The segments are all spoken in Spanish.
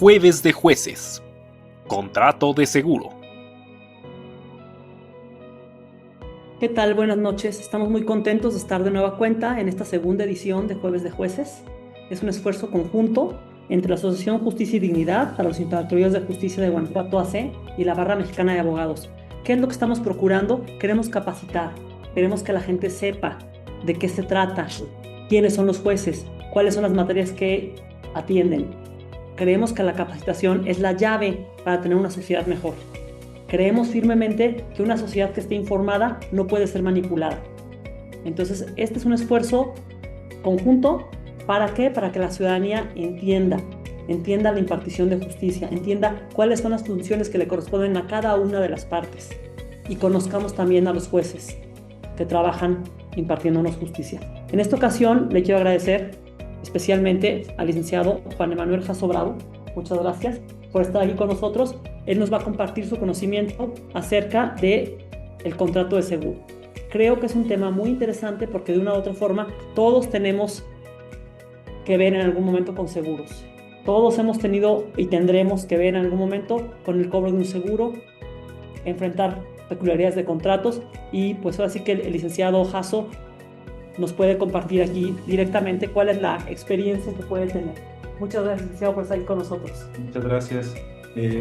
Jueves de Jueces. Contrato de seguro. ¿Qué tal? Buenas noches. Estamos muy contentos de estar de nueva cuenta en esta segunda edición de Jueves de Jueces. Es un esfuerzo conjunto entre la Asociación Justicia y Dignidad para los Interventorías de Justicia de Guanajuato AC y la Barra Mexicana de Abogados. ¿Qué es lo que estamos procurando? Queremos capacitar, queremos que la gente sepa de qué se trata, quiénes son los jueces, cuáles son las materias que atienden. Creemos que la capacitación es la llave para tener una sociedad mejor. Creemos firmemente que una sociedad que esté informada no puede ser manipulada. Entonces, este es un esfuerzo conjunto. ¿Para qué? Para que la ciudadanía entienda la impartición de justicia, entienda cuáles son las funciones que le corresponden a cada una de las partes y conozcamos también a los jueces que trabajan impartiéndonos justicia. En esta ocasión le quiero agradecer especialmente al licenciado Juan Emanuel Jasso Bravo. Muchas gracias por estar aquí con nosotros. Él nos va a compartir su conocimiento acerca del contrato de seguro. Creo que es un tema muy interesante porque de una u otra forma todos tenemos que ver en algún momento con seguros. Todos hemos tenido y tendremos que ver en algún momento con el cobro de un seguro, enfrentar peculiaridades de contratos y pues ahora sí que el licenciado Jasso nos puede compartir aquí directamente cuál es la experiencia que puede tener. Muchas gracias, licenciado, por estar aquí con nosotros. Muchas gracias.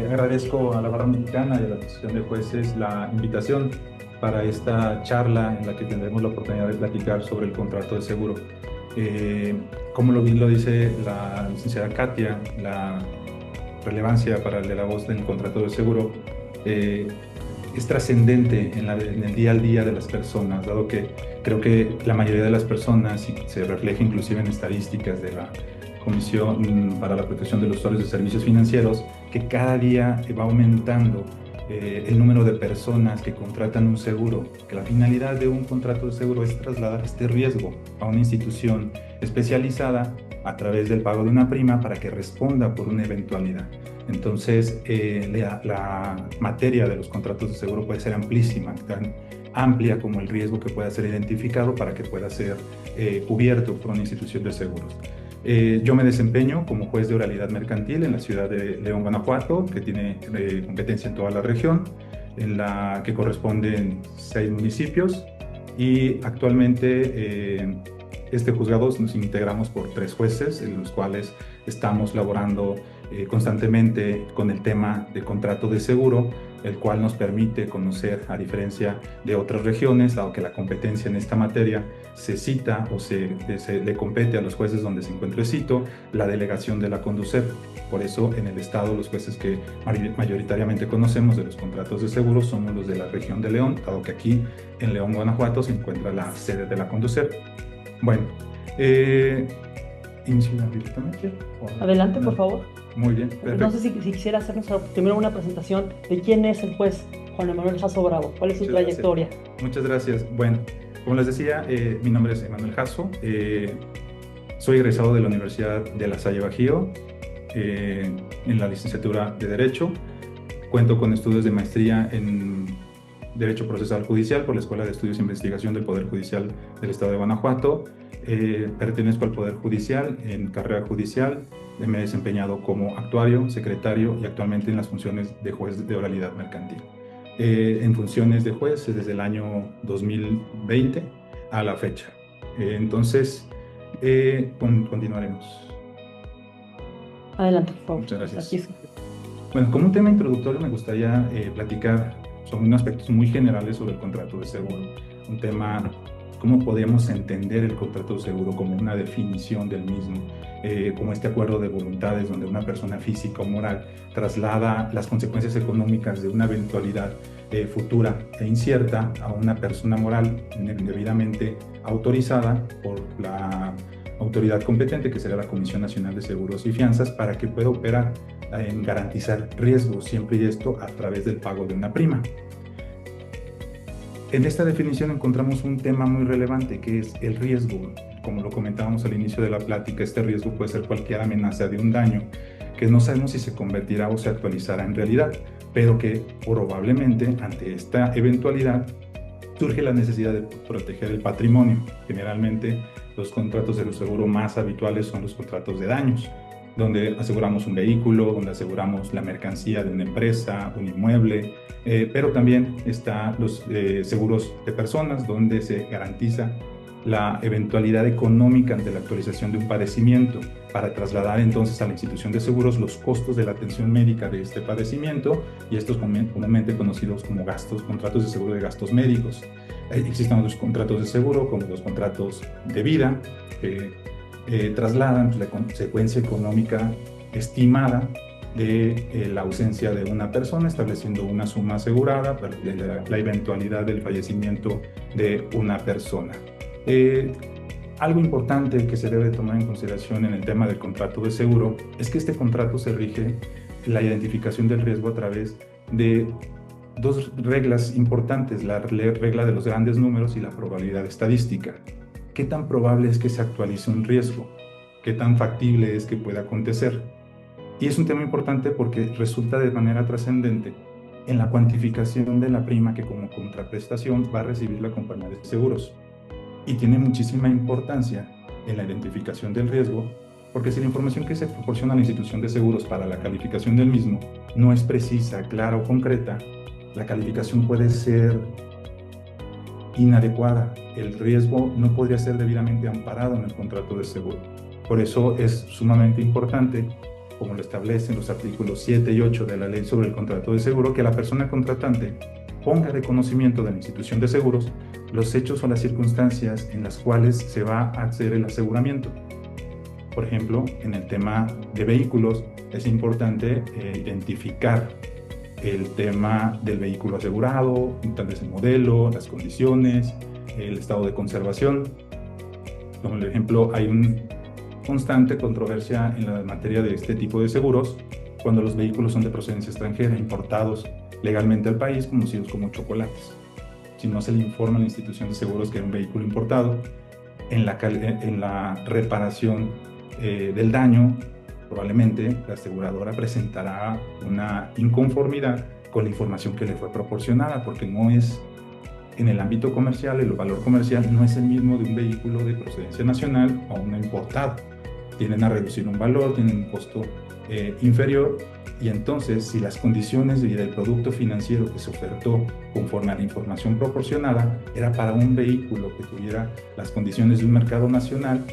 Agradezco a la Barra Mexicana y a la Asociación de Jueces la invitación para esta charla en la que tendremos la oportunidad de platicar sobre el contrato de seguro. Como bien lo dice la licenciada Katia, la relevancia para el de la voz del contrato de seguro es trascendente en el día al día de las personas, dado que creo que la mayoría de las personas, y se refleja inclusive en estadísticas de la Comisión para la Protección de los Usuarios de Servicios Financieros, que cada día va aumentando el número de personas que contratan un seguro, que la finalidad de un contrato de seguro es trasladar este riesgo a una institución especializada a través del pago de una prima para que responda por una eventualidad. Entonces, la materia de los contratos de seguro puede ser amplísima, tan amplia como el riesgo que pueda ser identificado para que pueda ser cubierto por una institución de seguros. Yo me desempeño como juez de oralidad mercantil en la ciudad de León, Guanajuato, que tiene competencia en toda la región, en la que corresponden 6 municipios, y actualmente este juzgado nos integramos por 3 jueces, en los cuales estamos laborando constantemente con el tema de contrato de seguro, el cual nos permite conocer, a diferencia de otras regiones, dado que la competencia en esta materia se cita o se le compete a los jueces donde se encuentre el sitio, la delegación de la Conducef. Por eso, en el estado, los jueces que mayoritariamente conocemos de los contratos de seguro somos los de la región de León, dado que aquí en León, Guanajuato, se encuentra la sede de la Conducef. Bueno, inicio directamente. Adelante, por favor. Muy bien, perfecto. No sé si quisiera hacernos primero una presentación de quién es el juez Juan Emanuel Jasso Bravo, cuál es su trayectoria. Muchas gracias. Bueno, como les decía, mi nombre es Emanuel Jasso. Soy egresado de la Universidad de La Salle Bajío en la licenciatura de Derecho. Cuento con estudios de maestría en Derecho Procesal Judicial por la Escuela de Estudios e Investigación del Poder Judicial del Estado de Guanajuato. Pertenezco al Poder Judicial en carrera judicial. Me he desempeñado como actuario, secretario y actualmente en las funciones de juez de oralidad mercantil. En funciones de juez desde el año 2020 a la fecha. Entonces, continuaremos. Adelante, por favor. Muchas gracias. Aquí. Bueno, como un tema introductorio me gustaría platicar sobre unos aspectos muy generales sobre el contrato de seguro. Un tema, cómo podemos entender el contrato de seguro como una definición del mismo, como este acuerdo de voluntades donde una persona física o moral traslada las consecuencias económicas de una eventualidad futura e incierta a una persona moral debidamente autorizada por la autoridad competente, que será la Comisión Nacional de Seguros y Fianzas, para que pueda operar en garantizar riesgos, siempre y esto a través del pago de una prima. En esta definición encontramos un tema muy relevante, que es el riesgo. Como lo comentábamos al inicio de la plática, este riesgo puede ser cualquier amenaza de un daño que no sabemos si se convertirá o se actualizará en realidad, pero que probablemente ante esta eventualidad surge la necesidad de proteger el patrimonio. Generalmente los contratos de seguro más habituales son los contratos de daños. donde aseguramos un vehículo, donde aseguramos la mercancía de una empresa, un inmueble, pero también están los seguros de personas, donde se garantiza la eventualidad económica ante la actualización de un padecimiento, para trasladar entonces a la institución de seguros los costos de la atención médica de este padecimiento, y estos comúnmente conocidos como contratos de seguro de gastos médicos. Existen otros contratos de seguro, como los contratos de vida, que trasladan la consecuencia económica estimada de la ausencia de una persona, estableciendo una suma asegurada para la eventualidad del fallecimiento de una persona. Algo importante que se debe tomar en consideración en el tema del contrato de seguro es que este contrato se rige la identificación del riesgo a través de dos reglas importantes: la regla de los grandes números y la probabilidad estadística. ¿Qué tan probable es que se actualice un riesgo? ¿Qué tan factible es que pueda acontecer? Y es un tema importante porque resulta de manera trascendente en la cuantificación de la prima que como contraprestación va a recibir la compañía de seguros. Y tiene muchísima importancia en la identificación del riesgo, porque si la información que se proporciona a la institución de seguros para la calificación del mismo no es precisa, clara o concreta, la calificación puede ser inadecuada. El riesgo no podría ser debidamente amparado en el contrato de seguro. Por eso es sumamente importante, como lo establecen los artículos 7 y 8 de la Ley sobre el Contrato de Seguro, que la persona contratante ponga de conocimiento de la institución de seguros los hechos o las circunstancias en las cuales se va a hacer el aseguramiento. Por ejemplo, en el tema de vehículos es importante identificar el tema del vehículo asegurado, tal vez el modelo, las condiciones, el estado de conservación. Como por ejemplo, hay una constante controversia en la materia de este tipo de seguros cuando los vehículos son de procedencia extranjera, importados legalmente al país, conocidos como chocolates. Si no se le informa a la institución de seguros que es un vehículo importado, en la reparación del daño, probablemente la aseguradora presentará una inconformidad con la información que le fue proporcionada, porque no es en el ámbito comercial, el valor comercial no es el mismo de un vehículo de procedencia nacional o un importado. Tienden a reducir un valor, tienen un costo inferior, y entonces si las condiciones del producto financiero que se ofertó conforme a la información proporcionada era para un vehículo que tuviera las condiciones de un mercado nacional,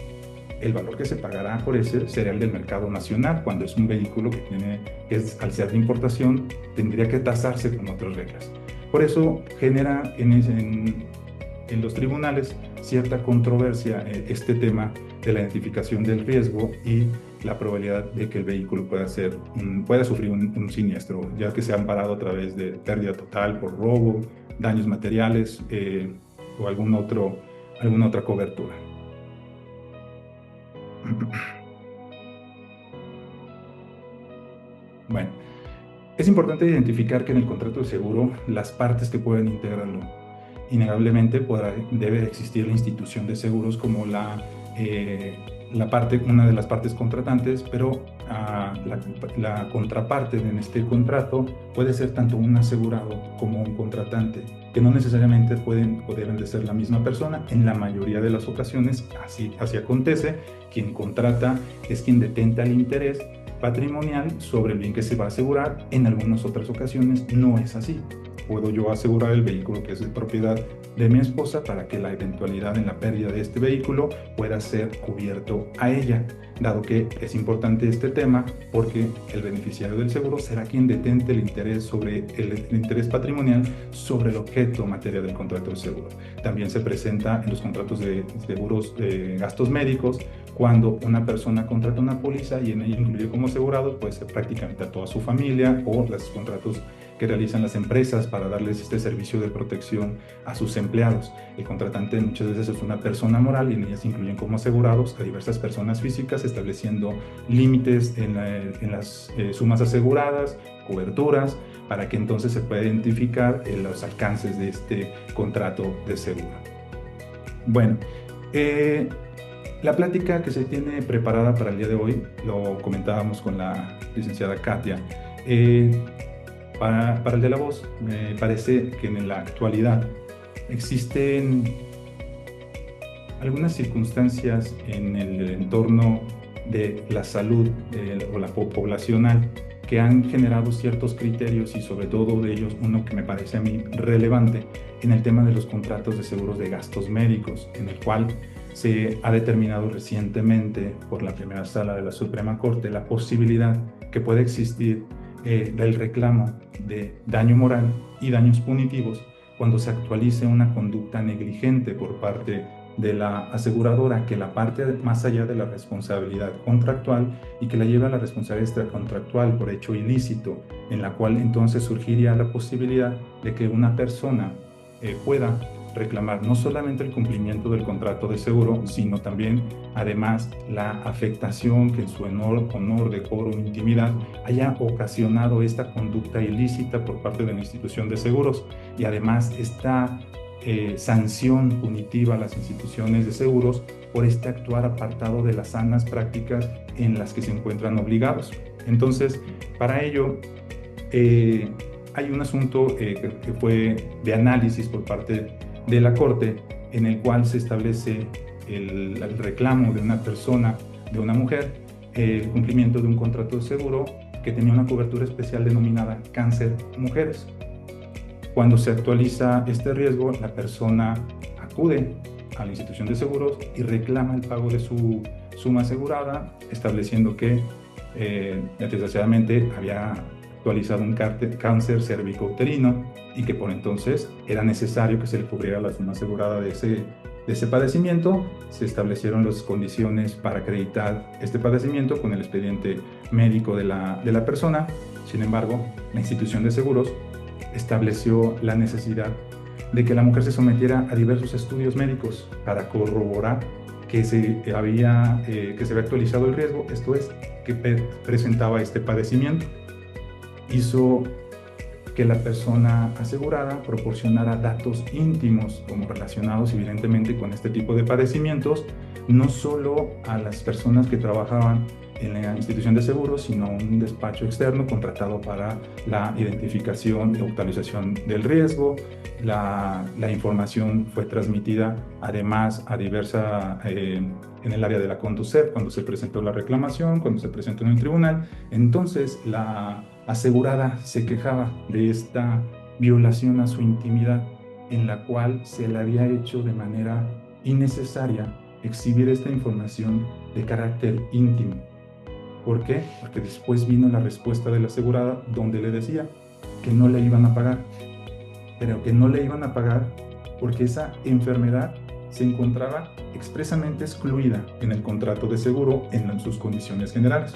el valor que se pagará por ese será el del mercado nacional. Cuando es un vehículo al ser de importación, tendría que tasarse con otras reglas. Por eso genera en los tribunales cierta controversia este tema de la identificación del riesgo y la probabilidad de que el vehículo pueda sufrir un siniestro, ya que se ha amparado a través de pérdida total por robo, daños materiales o alguna otra cobertura. Bueno, es importante identificar que en el contrato de seguro las partes que pueden integrarlo, innegablemente debe existir la institución de seguros como una de las partes contratantes, pero la contraparte en este contrato puede ser tanto un asegurado como un contratante, que no necesariamente deben de ser la misma persona. En la mayoría de las ocasiones así acontece. Quien contrata es quien detenta el interés patrimonial sobre el bien que se va a asegurar. En algunas otras ocasiones no es así. Puedo yo asegurar el vehículo que es de propiedad de mi esposa para que la eventualidad en la pérdida de este vehículo pueda ser cubierto a ella, dado que es importante este tema porque el beneficiario del seguro será quien detente el interés patrimonial sobre el objeto materia del contrato de seguro. También se presenta en los contratos de seguros de gastos médicos cuando una persona contrata una póliza y en ella incluye como asegurado puede ser prácticamente a toda su familia, o los contratos que realizan las empresas para darles este servicio de protección a sus empleados. El contratante muchas veces es una persona moral y en ellas incluyen como asegurados a diversas personas físicas, estableciendo límites en las sumas aseguradas, coberturas, para que entonces se pueda identificar los alcances de este contrato de seguro. Bueno, la plática que se tiene preparada para el día de hoy, lo comentábamos con la licenciada Katia, para el de la voz, me parece que en la actualidad existen algunas circunstancias en el entorno de la salud o la poblacional, que han generado ciertos criterios y sobre todo de ellos uno que me parece a mí relevante en el tema de los contratos de seguros de gastos médicos, en el cual se ha determinado recientemente por la primera sala de la Suprema Corte la posibilidad que puede existir del reclamo de daño moral y daños punitivos cuando se actualice una conducta negligente por parte de la aseguradora que la parte más allá de la responsabilidad contractual y que la lleva a la responsabilidad extracontractual por hecho ilícito, en la cual entonces surgiría la posibilidad de que una persona pueda reclamar no solamente el cumplimiento del contrato de seguro, sino también, además, la afectación que en su honor, decoro, intimidad haya ocasionado esta conducta ilícita por parte de la institución de seguros y además esta sanción punitiva a las instituciones de seguros por este actuar apartado de las sanas prácticas en las que se encuentran obligados. Entonces, para ello, hay un asunto que fue de análisis por parte de la Corte, en el cual se establece el reclamo de una persona, de una mujer, el cumplimiento de un contrato de seguro que tenía una cobertura especial denominada cáncer mujeres. Cuando se actualiza este riesgo, la persona acude a la institución de seguros y reclama el pago de su suma asegurada, estableciendo que desgraciadamente había actualizado un cáncer cervicouterino y que por entonces era necesario que se le cubriera la suma asegurada de ese padecimiento. Se establecieron las condiciones para acreditar este padecimiento con el expediente médico de la persona. Sin embargo, la institución de seguros estableció la necesidad de que la mujer se sometiera a diversos estudios médicos para corroborar que se había actualizado el riesgo, esto es, que presentaba este padecimiento. Hizo que la persona asegurada proporcionara datos íntimos como relacionados evidentemente con este tipo de padecimientos, no solo a las personas que trabajaban en la institución de seguros, sino un despacho externo contratado para la identificación y actualización del riesgo. La información fue transmitida además a en el área de la Conducef, cuando se presentó la reclamación, cuando se presentó en el tribunal. Entonces la asegurada se quejaba de esta violación a su intimidad, en la cual se le había hecho de manera innecesaria exhibir esta información de carácter íntimo. ¿Por qué? Porque después vino la respuesta de la asegurada donde le decía que no le iban a pagar, pero que no le iban a pagar porque esa enfermedad se encontraba expresamente excluida en el contrato de seguro en sus condiciones generales.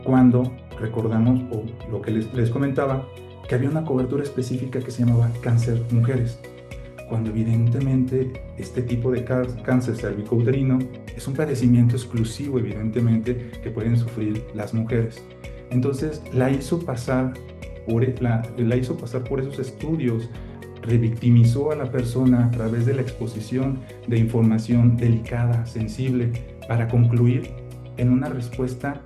Cuando recordamos, o lo que les comentaba, que había una cobertura específica que se llamaba cáncer mujeres, cuando evidentemente este tipo de cáncer cervicouterino es un padecimiento exclusivo, evidentemente, que pueden sufrir las mujeres. Entonces la hizo pasar por esos estudios, revictimizó a la persona a través de la exposición de información delicada, sensible, para concluir en una respuesta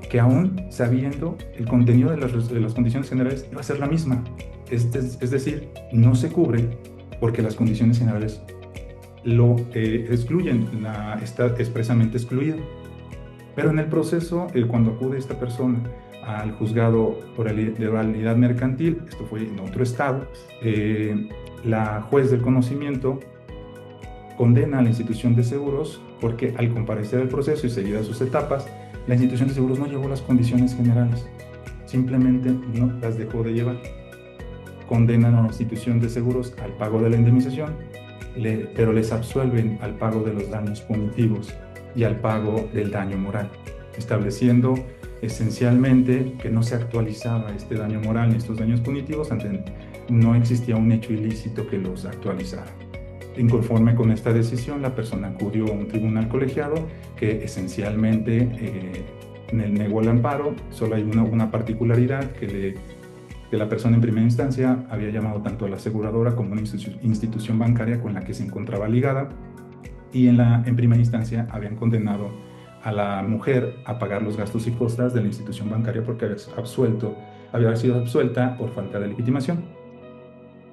que aún sabiendo el contenido de las condiciones generales iba a ser la misma. Es decir, no se cubre porque las condiciones generales lo excluyen, está expresamente excluido. Pero en el proceso, cuando acude esta persona al juzgado de oralidad mercantil, esto fue en otro estado, la juez del conocimiento condena a la institución de seguros porque al comparecer al proceso y seguidas sus etapas, la institución de seguros no llevó las condiciones generales, simplemente no las dejó de llevar. Condenan a la institución de seguros al pago de la indemnización, pero les absuelven al pago de los daños punitivos y al pago del daño moral, estableciendo esencialmente que no se actualizaba este daño moral ni estos daños punitivos, no existía un hecho ilícito que los actualizara. Inconforme con esta decisión, la persona acudió a un tribunal colegiado que esencialmente negó el amparo. Solo hay una particularidad que la persona en primera instancia había llamado tanto a la aseguradora como a una institución bancaria con la que se encontraba ligada, y en primera instancia habían condenado a la mujer a pagar los gastos y costas de la institución bancaria porque había sido absuelta por falta de legitimación.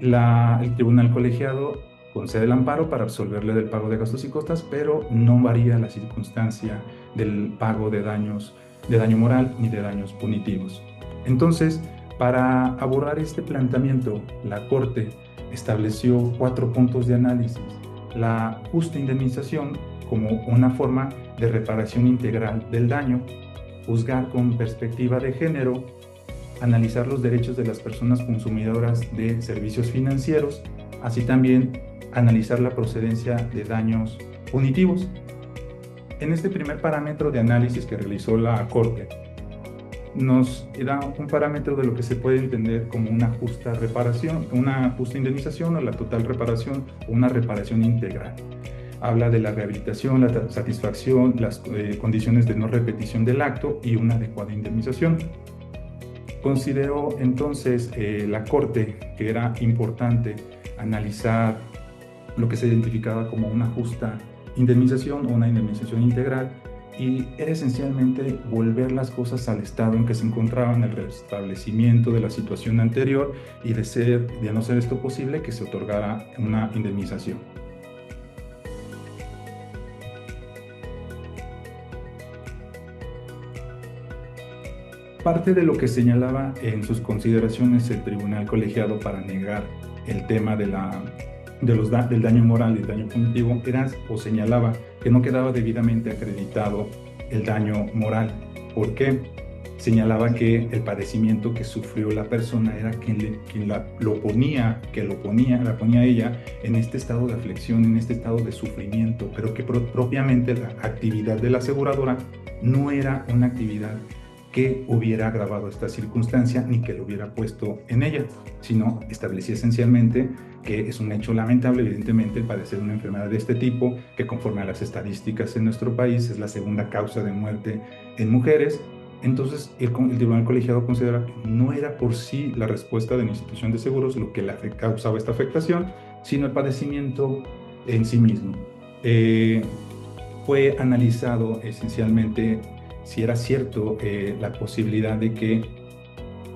El tribunal colegiado concede el amparo para absolverle del pago de gastos y costas, pero no varía la circunstancia del pago de daño moral ni de daños punitivos. Entonces, para abordar este planteamiento, la Corte estableció 4 puntos de análisis: la justa indemnización como una forma de reparación integral del daño, juzgar con perspectiva de género, analizar los derechos de las personas consumidoras de servicios financieros, así también analizar la procedencia de daños punitivos. En este primer parámetro de análisis que realizó la Corte, nos da un parámetro de lo que se puede entender como una justa reparación, una justa indemnización o la total reparación o una reparación integral. Habla de la rehabilitación, la satisfacción, las condiciones de no repetición del acto y una adecuada indemnización. Consideró entonces la Corte que era importante analizar lo que se identificaba como una justa indemnización o una indemnización integral, y era esencialmente volver las cosas al estado en que se encontraban, el restablecimiento de la situación anterior, y de no ser esto posible, que se otorgara una indemnización. Parte de lo que señalaba en sus consideraciones el tribunal colegiado para negar el tema del daño moral y el daño punitivo era, o señalaba, que no quedaba debidamente acreditado el daño moral. ¿Por qué? Señalaba que el padecimiento que sufrió la persona era quien la ponía a ella en este estado de aflicción, en este estado de sufrimiento, pero que propiamente la actividad de la aseguradora no era una actividad que hubiera agravado esta circunstancia ni que lo hubiera puesto en ella, sino establecía esencialmente que es un hecho lamentable, evidentemente, el padecer una enfermedad de este tipo, que conforme a las estadísticas en nuestro país es la segunda causa de muerte en mujeres. Entonces, el tribunal colegiado considera que no era por sí la respuesta de la institución de seguros lo que causaba esta afectación, sino el padecimiento en sí mismo. Fue analizado esencialmente si era cierto la posibilidad de que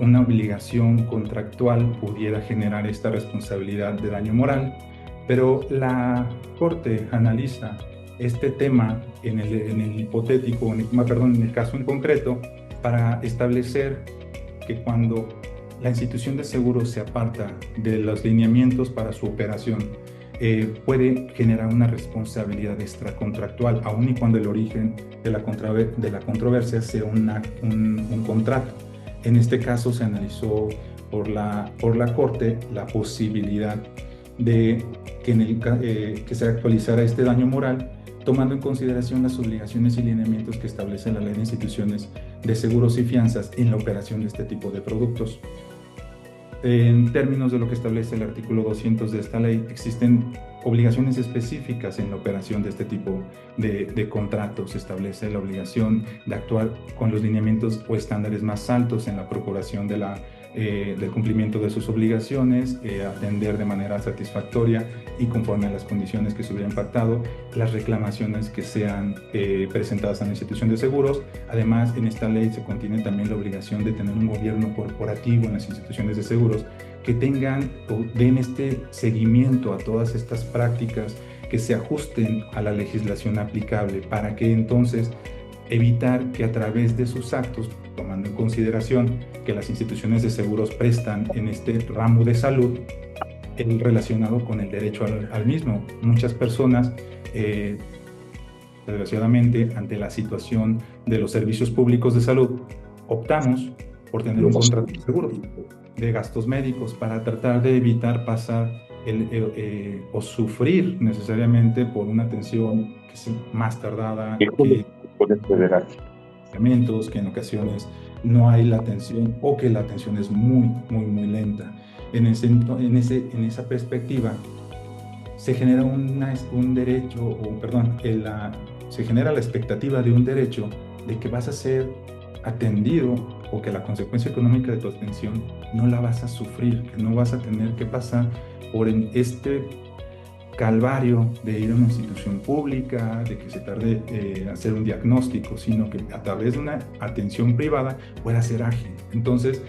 una obligación contractual pudiera generar esta responsabilidad de daño moral, pero la Corte analiza este tema en el caso en concreto, para establecer que cuando la institución de seguros se aparta de los lineamientos para su operación, puede generar una responsabilidad extracontractual, aun y cuando el origen de la controversia sea un contrato. En este caso se analizó por la Corte la posibilidad de que se actualizara este daño moral, tomando en consideración las obligaciones y lineamientos que establece la Ley de Instituciones de Seguros y Fianzas en la operación de este tipo de productos. En términos de lo que establece el artículo 200 de esta ley, existen obligaciones específicas en la operación de este tipo de contratos. Se establece la obligación de actuar con los lineamientos o estándares más altos en la procuración del cumplimiento de sus obligaciones, atender de manera satisfactoria y conforme a las condiciones que se hubieran pactado las reclamaciones que sean presentadas a la institución de seguros. Además, en esta ley se contiene también la obligación de tener un gobierno corporativo en las instituciones de seguros que tengan o den este seguimiento a todas estas prácticas, que se ajusten a la legislación aplicable, para que entonces evitar que a través de sus actos, tomando en consideración que las instituciones de seguros prestan en este ramo de salud, relacionado con el derecho al mismo. Muchas personas, desgraciadamente, ante la situación de los servicios públicos de salud, optamos por tener un contrato de seguro de gastos médicos para tratar de evitar pasar o sufrir necesariamente por una atención que es más tardada, que en ocasiones no hay la atención o que la atención es muy lenta. En esa perspectiva se genera se genera la expectativa de un derecho de que vas a ser atendido, o que la consecuencia económica de tu atención no la vas a sufrir, que no vas a tener que pasar por este calvario de ir a una institución pública, de que se tarde hacer un diagnóstico, sino que a través de una atención privada pueda ser ágil. Entonces,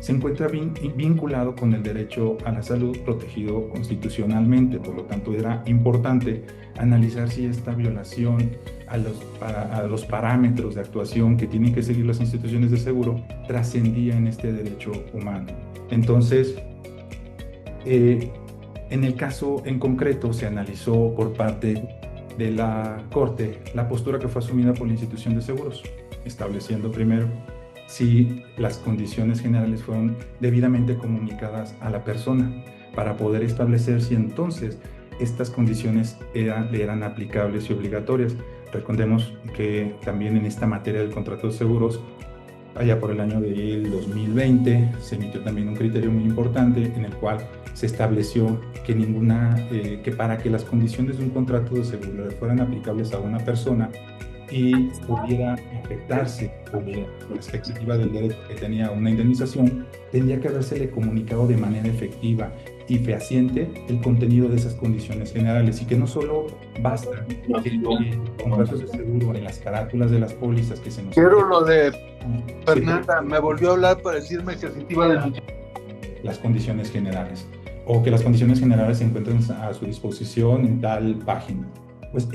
se encuentra vinculado con el derecho a la salud protegido constitucionalmente. Por lo tanto, era importante analizar si esta violación a los parámetros de actuación que tienen que seguir las instituciones de seguro trascendía en este derecho humano. Entonces, en el caso en concreto se analizó por parte de la Corte la postura que fue asumida por la institución de seguros, estableciendo primero si las condiciones generales fueron debidamente comunicadas a la persona para poder establecer si entonces estas condiciones eran aplicables y obligatorias. Recordemos que también en esta materia del contrato de seguros, allá por el año del 2020, se emitió también un criterio muy importante en el cual se estableció que que para que las condiciones de un contrato de seguro fueran aplicables a una persona y pudiera afectarse por la expectativa del derecho que tenía una indemnización, tendría que habérsele comunicado de manera efectiva y fehaciente el contenido de esas condiciones generales, y que no solo basta que en contratos de seguro, en las carátulas de las pólizas que se nos... Quiero lo de Fernanda, me volvió a hablar para decirme que se iba a las condiciones generales, o que las condiciones generales se encuentran a su disposición en tal página. Pues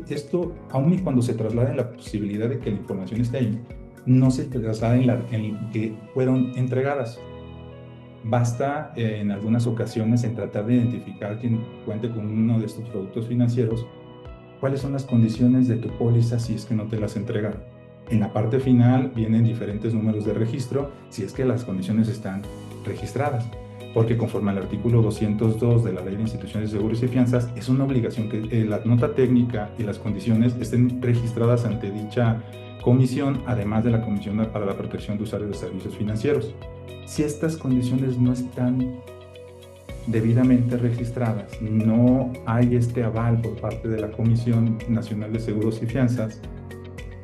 esto, aun y cuando se traslada en la posibilidad de que la información esté ahí, no se traslada en que fueron entregadas. Basta en algunas ocasiones en tratar de identificar quien cuente con uno de estos productos financieros, cuáles son las condiciones de tu póliza si es que no te las entregaron. En la parte final vienen diferentes números de registro si es que las condiciones están registradas, porque conforme al artículo 202 de la Ley de Instituciones de Seguros y Fianzas, es una obligación que la nota técnica y las condiciones estén registradas ante dicha comisión, además de la Comisión para la Protección de Usuarios de Servicios Financieros. Si estas condiciones no están debidamente registradas, no hay este aval por parte de la Comisión Nacional de Seguros y Fianzas,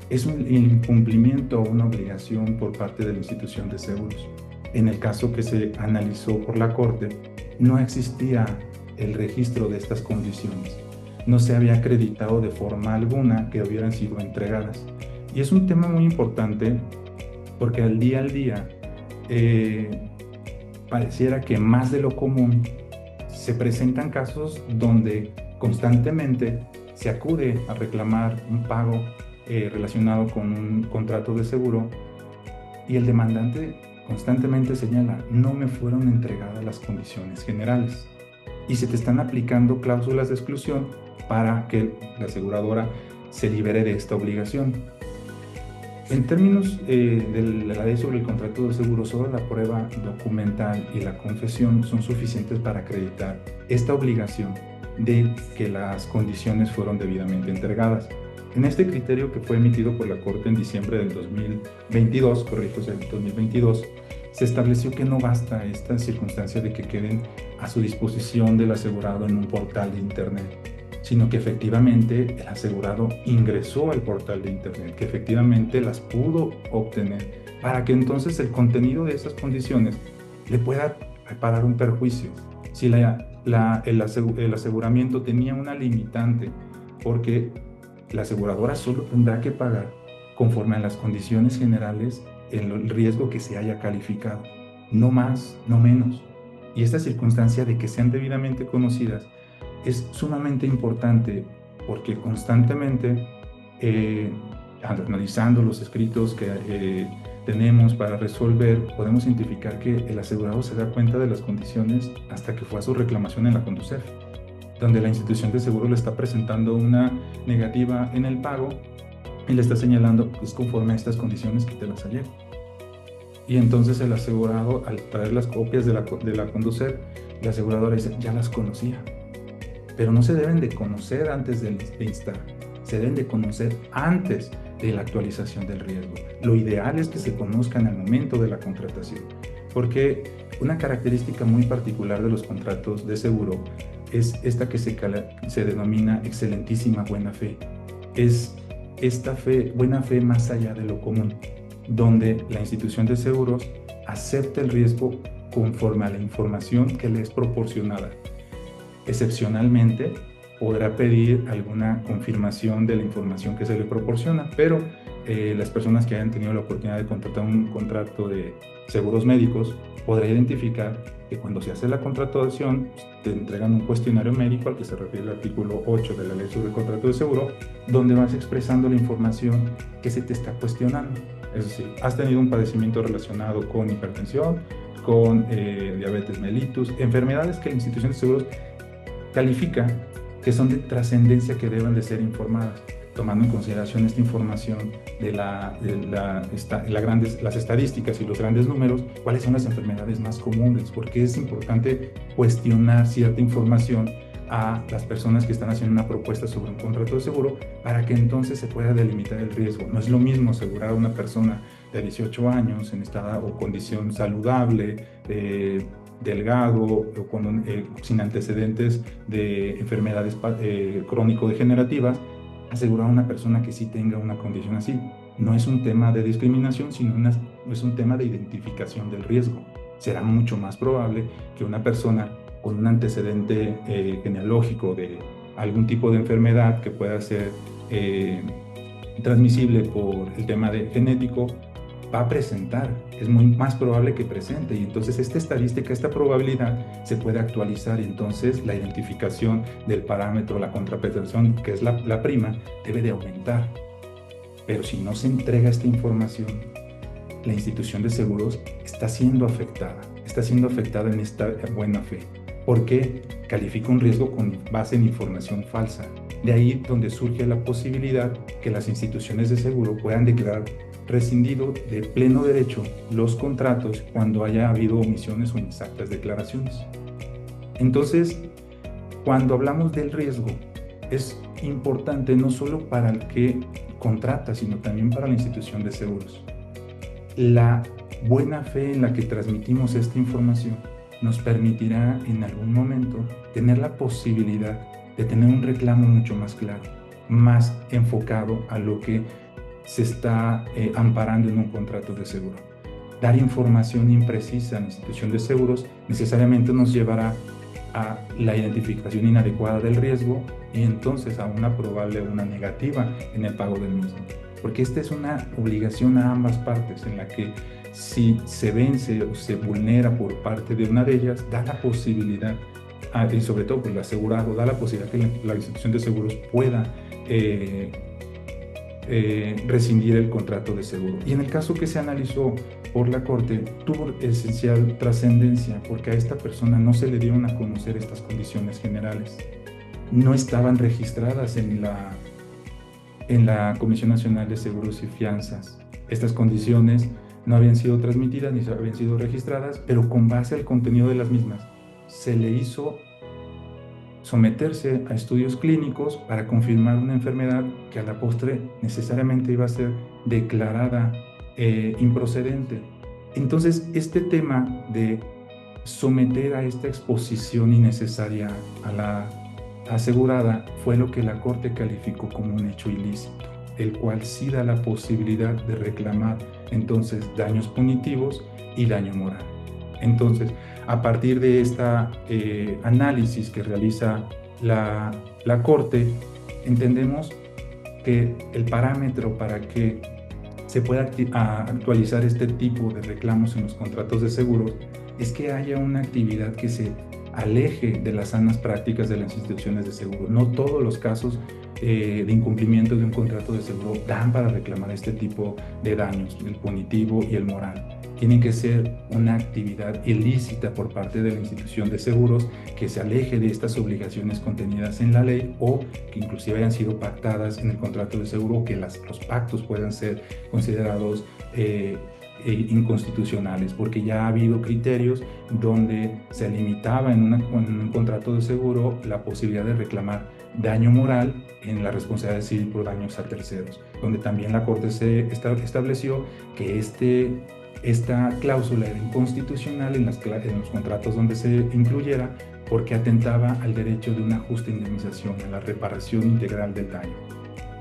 es un incumplimiento o una obligación por parte de la institución de seguros. En el caso que se analizó por la Corte, no existía el registro de estas condiciones. No se había acreditado de forma alguna que hubieran sido entregadas. Y es un tema muy importante porque al día pareciera que más de lo común se presentan casos donde constantemente se acude a reclamar un pago relacionado con un contrato de seguro y el demandante constantemente señala: no me fueron entregadas las condiciones generales, y se te están aplicando cláusulas de exclusión para que la aseguradora se libere de esta obligación. En términos de la ley sobre el contrato de seguro, solo la prueba documental y la confesión son suficientes para acreditar esta obligación de que las condiciones fueron debidamente entregadas. En este criterio, que fue emitido por la Corte en diciembre del 2022, se estableció que no basta esta circunstancia de que queden a su disposición del asegurado en un portal de Internet, sino que efectivamente el asegurado ingresó al portal de Internet, que efectivamente las pudo obtener, para que entonces el contenido de esas condiciones le pueda reparar un perjuicio. Si el aseguramiento tenía una limitante, porque la aseguradora solo tendrá que pagar conforme a las condiciones generales el riesgo que se haya calificado, no más, no menos. Y esta circunstancia de que sean debidamente conocidas es sumamente importante, porque constantemente, analizando los escritos que tenemos para resolver, podemos identificar que el asegurado se da cuenta de las condiciones hasta que fue a su reclamación en la Conducef, donde la institución de seguro le está presentando una negativa en el pago y le está señalando: pues conforme a estas condiciones que te las hallega. Y entonces el asegurado, al traer las copias de la Conducef, la aseguradora dice: ya las conocía. Pero no se deben de conocer antes de instar, se deben de conocer antes de la actualización del riesgo. Lo ideal es que se conozcan al momento de la contratación, porque una característica muy particular de los contratos de seguro es esta que se denomina excelentísima buena fe. Es esta buena fe más allá de lo común, donde la institución de seguros acepta el riesgo conforme a la información que le es proporcionada. Excepcionalmente, podrá pedir alguna confirmación de la información que se le proporciona, pero las personas que hayan tenido la oportunidad de contratar un contrato de seguros médicos podrá identificar que cuando se hace la contratación te entregan un cuestionario médico al que se refiere el artículo 8 de la ley sobre el contrato de seguro, donde vas expresando la información que se te está cuestionando. Es decir, has tenido un padecimiento relacionado con hipertensión, con diabetes mellitus, enfermedades que la institución de seguros califica que son de trascendencia que deben de ser informadas, tomando en consideración esta información de las estadísticas y los grandes números, cuáles son las enfermedades más comunes, porque es importante cuestionar cierta información a las personas que están haciendo una propuesta sobre un contrato de seguro para que entonces se pueda delimitar el riesgo. No es lo mismo asegurar a una persona de 18 años en estado o condición saludable, delgado o sin antecedentes de enfermedades crónico-degenerativas, asegurar a una persona que sí tenga una condición así. No es un tema de discriminación, sino es un tema de identificación del riesgo. Será mucho más probable que una persona con un antecedente genealógico de algún tipo de enfermedad que pueda ser transmisible por el tema genético, va a presentar, es muy más probable que presente, y entonces esta estadística, esta probabilidad se puede actualizar, y entonces la identificación del parámetro, la contraprestación, que es la prima, debe de aumentar. Pero si no se entrega esta información, la institución de seguros está siendo afectada en esta buena fe. ¿Por qué? Califica un riesgo con base en información falsa. De ahí donde surge la posibilidad que las instituciones de seguro puedan declarar rescindido de pleno derecho los contratos cuando haya habido omisiones o inexactas declaraciones. Entonces, cuando hablamos del riesgo, es importante no solo para el que contrata, sino también para la institución de seguros. La buena fe en la que transmitimos esta información nos permitirá en algún momento tener la posibilidad de tener un reclamo mucho más claro, más enfocado a lo que se está amparando en un contrato de seguro. Dar información imprecisa a la institución de seguros necesariamente nos llevará a la identificación inadecuada del riesgo y entonces a una probable o una negativa en el pago del mismo. Porque esta es una obligación a ambas partes, en la que si se vence o se vulnera por parte de una de ellas, da la posibilidad, y sobre todo por el asegurado, da la posibilidad que la institución de seguros pueda rescindir el contrato de seguro. Y en el caso que se analizó por la Corte, tuvo esencial trascendencia porque a esta persona no se le dieron a conocer estas condiciones generales. No estaban registradas en la Comisión Nacional de Seguros y Fianzas. Estas condiciones no habían sido transmitidas ni habían sido registradas, pero con base al contenido de las mismas, se le hizo someterse a estudios clínicos para confirmar una enfermedad que a la postre necesariamente iba a ser declarada improcedente. Entonces, este tema de someter a esta exposición innecesaria a la asegurada fue lo que la Corte calificó como un hecho ilícito, el cual sí da la posibilidad de reclamar entonces daños punitivos y daño moral. Entonces, a partir de esta análisis que realiza la Corte, entendemos que el parámetro para que se pueda actualizar este tipo de reclamos en los contratos de seguros es que haya una actividad que se aleje de las sanas prácticas de las instituciones de seguro. No todos los casos de incumplimiento de un contrato de seguro dan para reclamar este tipo de daños, el punitivo y el moral. Tiene que ser una actividad ilícita por parte de la institución de seguros que se aleje de estas obligaciones contenidas en la ley o que inclusive hayan sido pactadas en el contrato de seguro, que los pactos puedan ser considerados inconstitucionales, porque ya ha habido criterios donde se limitaba en un contrato de seguro la posibilidad de reclamar daño moral en la responsabilidad civil por daños a terceros, donde también la Corte se estableció que esta cláusula era inconstitucional en los contratos donde se incluyera porque atentaba al derecho de una justa indemnización, a la reparación integral del daño.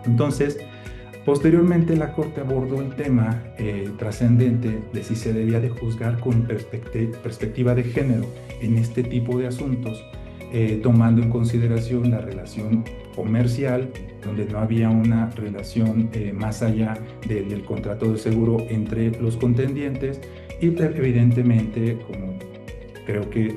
Entonces, posteriormente la Corte abordó el tema trascendente de si se debía de juzgar con perspectiva de género en este tipo de asuntos, tomando en consideración la relación comercial, donde no había una relación más allá del contrato de seguro entre los contendientes, y evidentemente, como creo que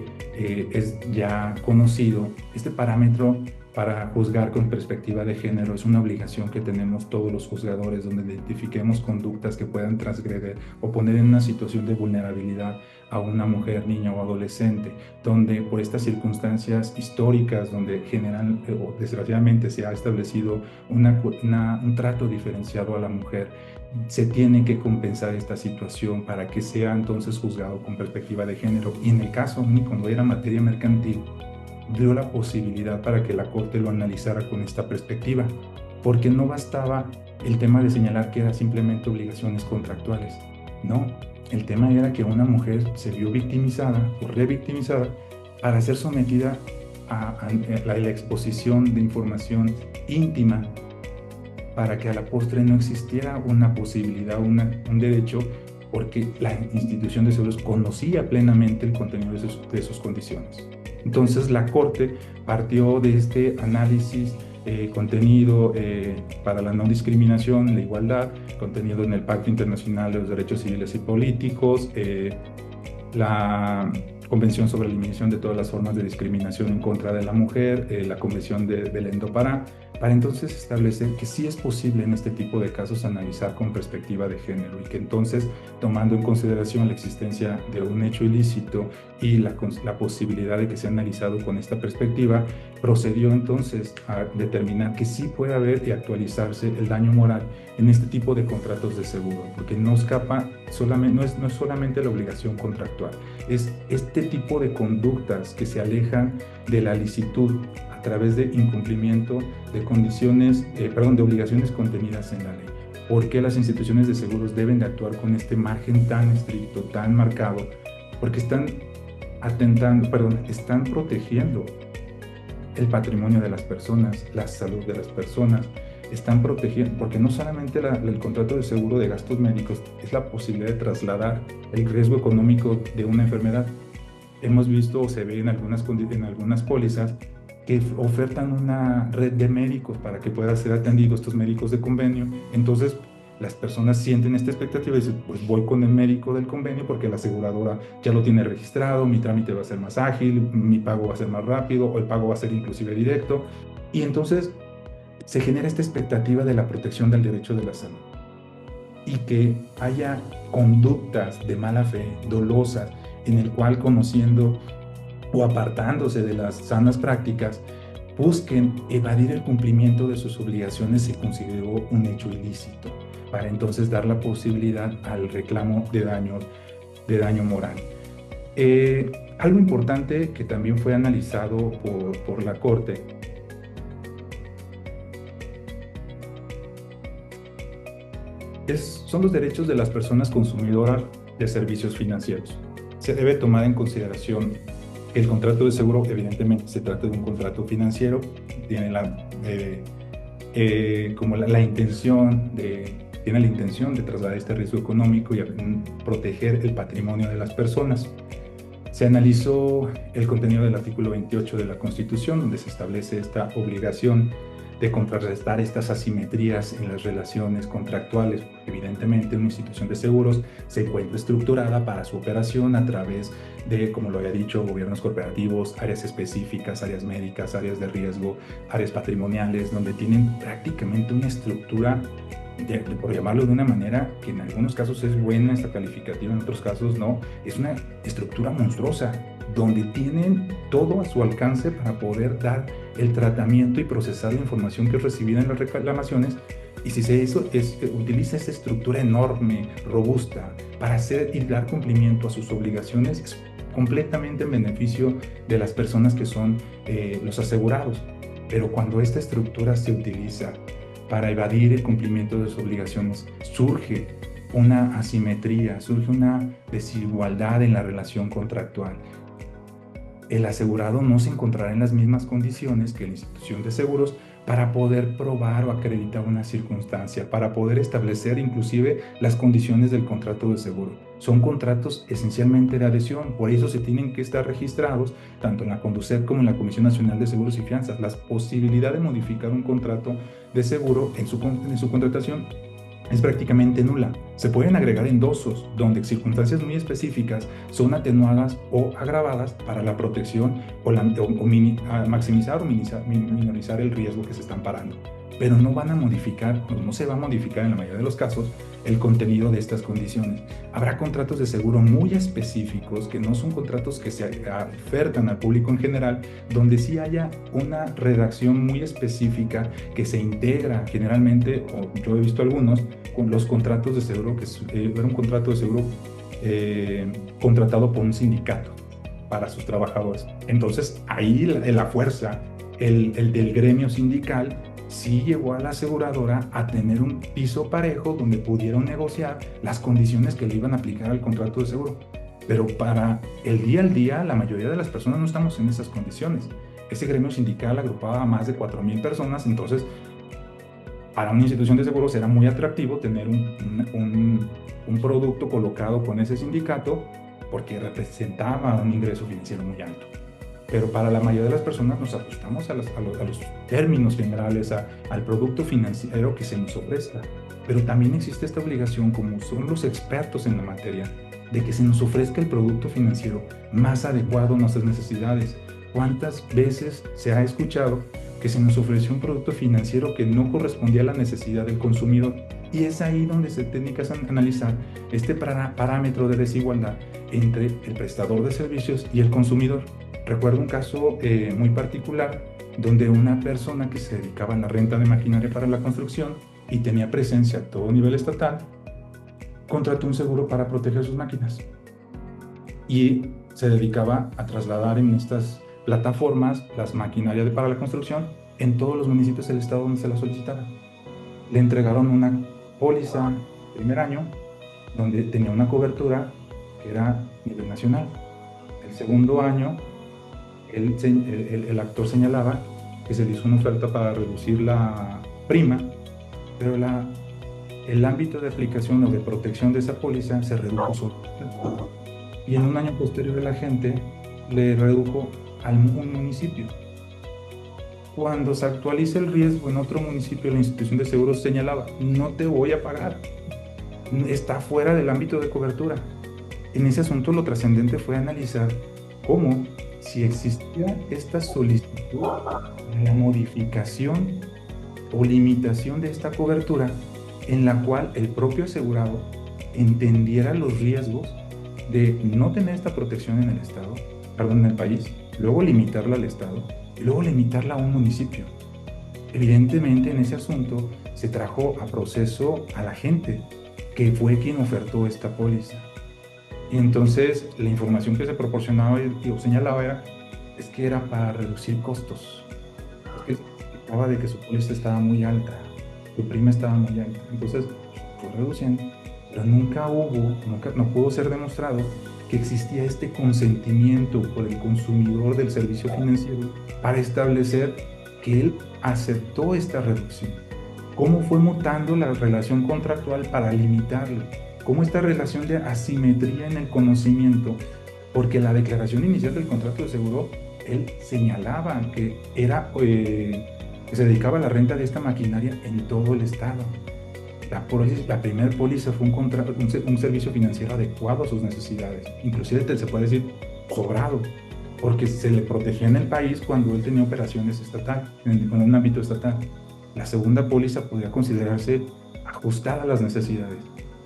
es ya conocido, este parámetro para juzgar con perspectiva de género es una obligación que tenemos todos los juzgadores, donde identifiquemos conductas que puedan transgredir o poner en una situación de vulnerabilidad a una mujer, niña o adolescente, donde por estas circunstancias históricas, donde generan o desgraciadamente se ha establecido un trato diferenciado a la mujer, se tiene que compensar esta situación para que sea entonces juzgado con perspectiva de género. Y en el caso, cuando era materia mercantil, dio la posibilidad para que la Corte lo analizara con esta perspectiva, porque no bastaba el tema de señalar que eran simplemente obligaciones contractuales. No, el tema era que una mujer se vio victimizada o revictimizada para ser sometida a la exposición de información íntima, para que a la postre no existiera una posibilidad, un derecho, porque la institución de seguros conocía plenamente el contenido de sus condiciones. Entonces la Corte partió de este análisis contenido para la no discriminación, la igualdad, contenido en el Pacto Internacional de los Derechos Civiles y Políticos, la Convención sobre la Eliminación de todas las formas de discriminación en contra de la mujer, la Convención de Belém do Pará, para entonces establecer que sí es posible en este tipo de casos analizar con perspectiva de género, y que entonces, tomando en consideración la existencia de un hecho ilícito y la posibilidad de que sea analizado con esta perspectiva, procedió entonces a determinar que sí puede haber y actualizarse el daño moral en este tipo de contratos de seguro, porque no escapa solamente, no es solamente la obligación contractual, es este tipo de conductas que se alejan de la licitud a través de incumplimiento de condiciones, de obligaciones contenidas en la ley. ¿Por qué las instituciones de seguros deben de actuar con este margen tan estricto, tan marcado? Porque están están protegiendo el patrimonio de las personas, la salud de las personas, están protegiendo, porque no solamente el contrato de seguro de gastos médicos es la posibilidad de trasladar el riesgo económico de una enfermedad. Hemos visto o se ve en algunas pólizas que ofertan una red de médicos para que puedan ser atendidos estos médicos de convenio. Entonces las personas sienten esta expectativa y dicen, pues voy con el médico del convenio porque la aseguradora ya lo tiene registrado, mi trámite va a ser más ágil, mi pago va a ser más rápido, o el pago va a ser inclusive directo. Y entonces se genera esta expectativa de la protección del derecho de la salud, y que haya conductas de mala fe, dolosas, en el cual, conociendo o apartándose de las sanas prácticas, busquen evadir el cumplimiento de sus obligaciones, se consideró un hecho ilícito, para entonces dar la posibilidad al reclamo de daño moral. Algo importante que también fue analizado por la Corte son los derechos de las personas consumidoras de servicios financieros. Se debe tomar en consideración que el contrato de seguro, evidentemente, se trata de un contrato financiero, tiene la intención de trasladar este riesgo económico y proteger el patrimonio de las personas. Se analizó el contenido del artículo 28 de la Constitución, donde se establece esta obligación de contrarrestar estas asimetrías en las relaciones contractuales. Evidentemente, una institución de seguros se encuentra estructurada para su operación a través de, como lo había dicho, gobiernos corporativos, áreas específicas, áreas médicas, áreas de riesgo, áreas patrimoniales, donde tienen prácticamente una estructura, por llamarlo de una manera, que en algunos casos es buena esta calificativa, en otros casos no, es una estructura monstruosa, donde tienen todo a su alcance para poder dar el tratamiento y procesar la información que es recibida en las reclamaciones. Y si utiliza esa estructura enorme, robusta, para hacer y dar cumplimiento a sus obligaciones, es completamente en beneficio de las personas que son los asegurados. Pero cuando esta estructura se utiliza para evadir el cumplimiento de sus obligaciones, surge una asimetría, surge una desigualdad en la relación contractual. El asegurado no se encontrará en las mismas condiciones que la institución de seguros para poder probar o acreditar una circunstancia, para poder establecer inclusive las condiciones del contrato de seguro. Son contratos esencialmente de adhesión, por eso se tienen que estar registrados tanto en la Conducef como en la Comisión Nacional de Seguros y Fianzas. La posibilidad de modificar un contrato de seguro en su contratación es prácticamente nula. Se pueden agregar endosos donde circunstancias muy específicas son atenuadas o agravadas para la protección maximizar o minorizar el riesgo que se está amparando. Pero no van a modificar, no se va a modificar en la mayoría de los casos el contenido de estas condiciones. Habrá contratos de seguro muy específicos que no son contratos que se ofertan al público en general, donde sí haya una redacción muy específica que se integra generalmente, o yo he visto algunos, con los contratos de seguro, que era un contrato de seguro contratado por un sindicato para sus trabajadores. Entonces ahí la fuerza, el del gremio sindical, sí llevó a la aseguradora a tener un piso parejo donde pudieron negociar las condiciones que le iban a aplicar al contrato de seguro. Pero para el día al día, la mayoría de las personas no estamos en esas condiciones. Ese gremio sindical agrupaba a más de 4,000 personas, entonces para una institución de seguros era muy atractivo tener un producto colocado con ese sindicato porque representaba un ingreso financiero muy alto. Pero para la mayoría de las personas nos ajustamos a los términos generales, al producto financiero que se nos ofrezca. Pero también existe esta obligación, como son los expertos en la materia, de que se nos ofrezca el producto financiero más adecuado a nuestras necesidades. ¿Cuántas veces se ha escuchado que se nos ofreció un producto financiero que no correspondía a la necesidad del consumidor? Y es ahí donde se tiene que analizar este parámetro de desigualdad entre el prestador de servicios y el consumidor. Recuerdo un caso muy particular donde una persona que se dedicaba a la renta de maquinaria para la construcción y tenía presencia a todo nivel estatal, contrató un seguro para proteger sus máquinas y se dedicaba a trasladar en estas plataformas las maquinarias para la construcción en todos los municipios del estado donde se la solicitaba. Le entregaron una póliza primer año donde tenía una cobertura que era a nivel nacional. El segundo año el actor señalaba que se le hizo una oferta para reducir la prima, pero el ámbito de aplicación o de protección de esa póliza se redujo solo. Y en un año posterior la gente le redujo a un municipio. Cuando se actualiza el riesgo en otro municipio, la institución de seguros señalaba: no te voy a pagar, está fuera del ámbito de cobertura. En ese asunto lo trascendente fue analizar cómo, si existía esta solicitud de la modificación o limitación de esta cobertura, en la cual el propio asegurado entendiera los riesgos de no tener esta protección en el país, luego limitarla al estado y luego limitarla a un municipio. Evidentemente en ese asunto se trajo a proceso a la gente que fue quien ofertó esta póliza. Y entonces la información que se proporcionaba y señalaba es que era para reducir costos. Es que se trataba de que su póliza estaba muy alta, su prima estaba muy alta. Entonces fue reduciendo, pero no pudo ser demostrado que existía este consentimiento por el consumidor del servicio financiero para establecer que él aceptó esta reducción. ¿Cómo fue mutando la relación contractual para limitarlo? ¿Cómo esta relación de asimetría en el conocimiento? Porque la declaración inicial del contrato de seguro, él señalaba que que se dedicaba a la renta de esta maquinaria en todo el estado. La primera póliza fue un servicio financiero adecuado a sus necesidades. Inclusive se puede decir sobrado, porque se le protegía en el país cuando él tenía operaciones en un ámbito estatal. La segunda póliza podría considerarse ajustada a las necesidades.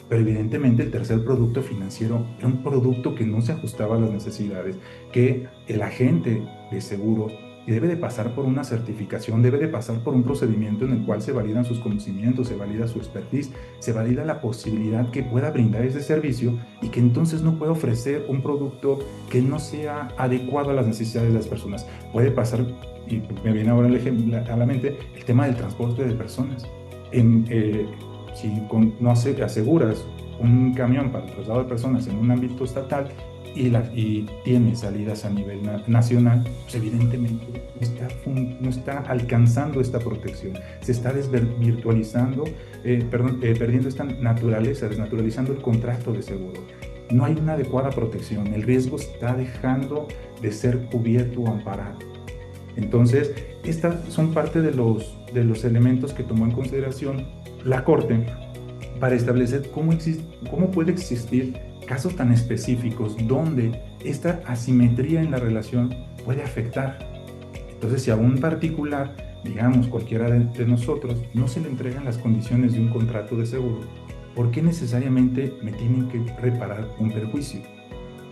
Pero evidentemente el tercer producto financiero era un producto que no se ajustaba a las necesidades, que el agente de seguros debe de pasar por una certificación, debe de pasar por un procedimiento en el cual se validan sus conocimientos, se valida su expertise, se valida la posibilidad que pueda brindar ese servicio y que entonces no puede ofrecer un producto que no sea adecuado a las necesidades de las personas. Puede pasar, y me viene ahora a la mente, el tema del transporte de personas. si no aseguras un camión para el traslado de personas en un ámbito estatal y tiene salidas a nivel nacional, pues evidentemente no está alcanzando esta protección. Se está desvirtualizando, perdiendo esta naturaleza, desnaturalizando el contrato de seguro. No hay una adecuada protección, el riesgo está dejando de ser cubierto o amparado. Entonces, estas son parte de los elementos que tomó en consideración la Corte para establecer cómo puede existir casos tan específicos donde esta asimetría en la relación puede afectar. Entonces, si a un particular, digamos cualquiera de nosotros, no se le entregan las condiciones de un contrato de seguro, ¿por qué necesariamente me tienen que reparar un perjuicio?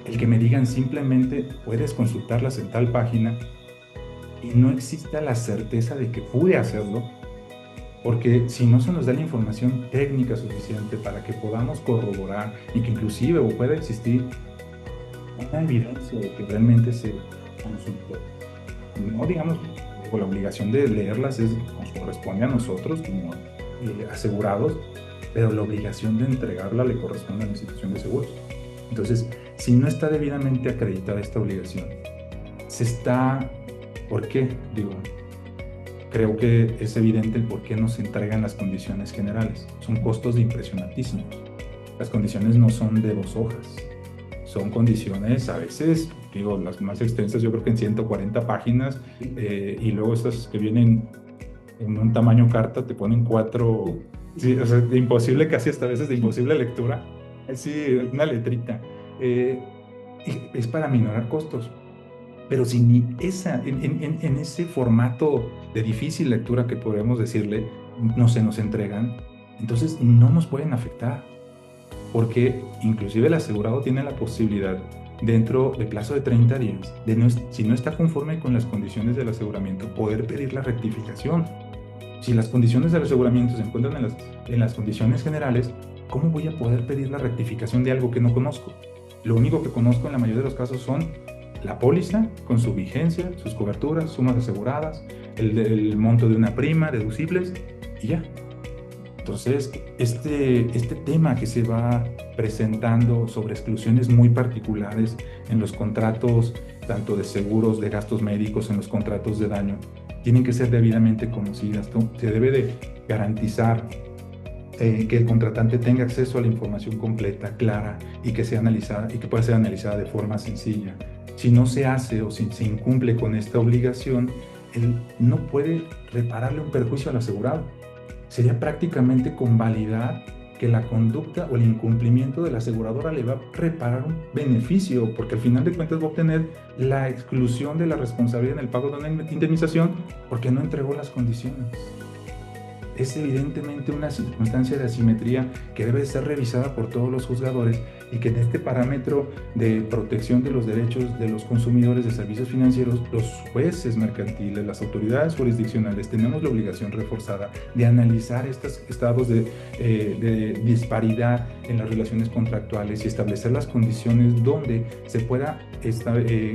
El que me digan simplemente puedes consultarlas en tal página y no exista la certeza de que pude hacerlo, porque si no se nos da la información técnica suficiente para que podamos corroborar y que inclusive pueda existir una evidencia de que realmente se consultó, no digamos, la obligación de leerlas nos corresponde a nosotros como asegurados, pero la obligación de entregarla le corresponde a la institución de seguros. Entonces, si no está debidamente acreditada esta obligación, ¿por qué? Creo que es evidente el por qué no se entregan las condiciones generales. Son costos de impresión altísimos. Las condiciones no son de 2 hojas. Son condiciones, a veces, las más extensas, yo creo que en 140 páginas, y luego estas que vienen en un tamaño carta, te ponen 4, sí, o sea, de imposible, casi hasta a veces de imposible lectura. Sí, una letrita. Es para minorar costos. Pero si ni en ese formato de difícil lectura que podemos decirle, no se nos entregan, entonces no nos pueden afectar, porque inclusive el asegurado tiene la posibilidad, dentro del plazo de 30 días, si no está conforme con las condiciones del aseguramiento, poder pedir la rectificación. Si las condiciones del aseguramiento se encuentran en las condiciones generales, ¿cómo voy a poder pedir la rectificación de algo que no conozco? Lo único que conozco en la mayoría de los casos son la póliza con su vigencia, sus coberturas, sumas aseguradas, el monto de una prima, deducibles y ya. Entonces, este tema que se va presentando sobre exclusiones muy particulares en los contratos, tanto de seguros, de gastos médicos, en los contratos de daño, tienen que ser debidamente conocidas. Se debe de garantizar que el contratante tenga acceso a la información completa, clara, y que sea analizada, y que pueda ser analizada de forma sencilla. Si no se hace o si se incumple con esta obligación, él no puede repararle un perjuicio al asegurado. Sería prácticamente convalidar que la conducta o el incumplimiento de la aseguradora le va a reparar un beneficio, porque al final de cuentas va a obtener la exclusión de la responsabilidad en el pago de una indemnización porque no entregó las condiciones. Es evidentemente una circunstancia de asimetría que debe ser revisada por todos los juzgadores, y que en este parámetro de protección de los derechos de los consumidores de servicios financieros, los jueces mercantiles, las autoridades jurisdiccionales, tenemos la obligación reforzada de analizar estos estados de disparidad en las relaciones contractuales y establecer las condiciones donde se pueda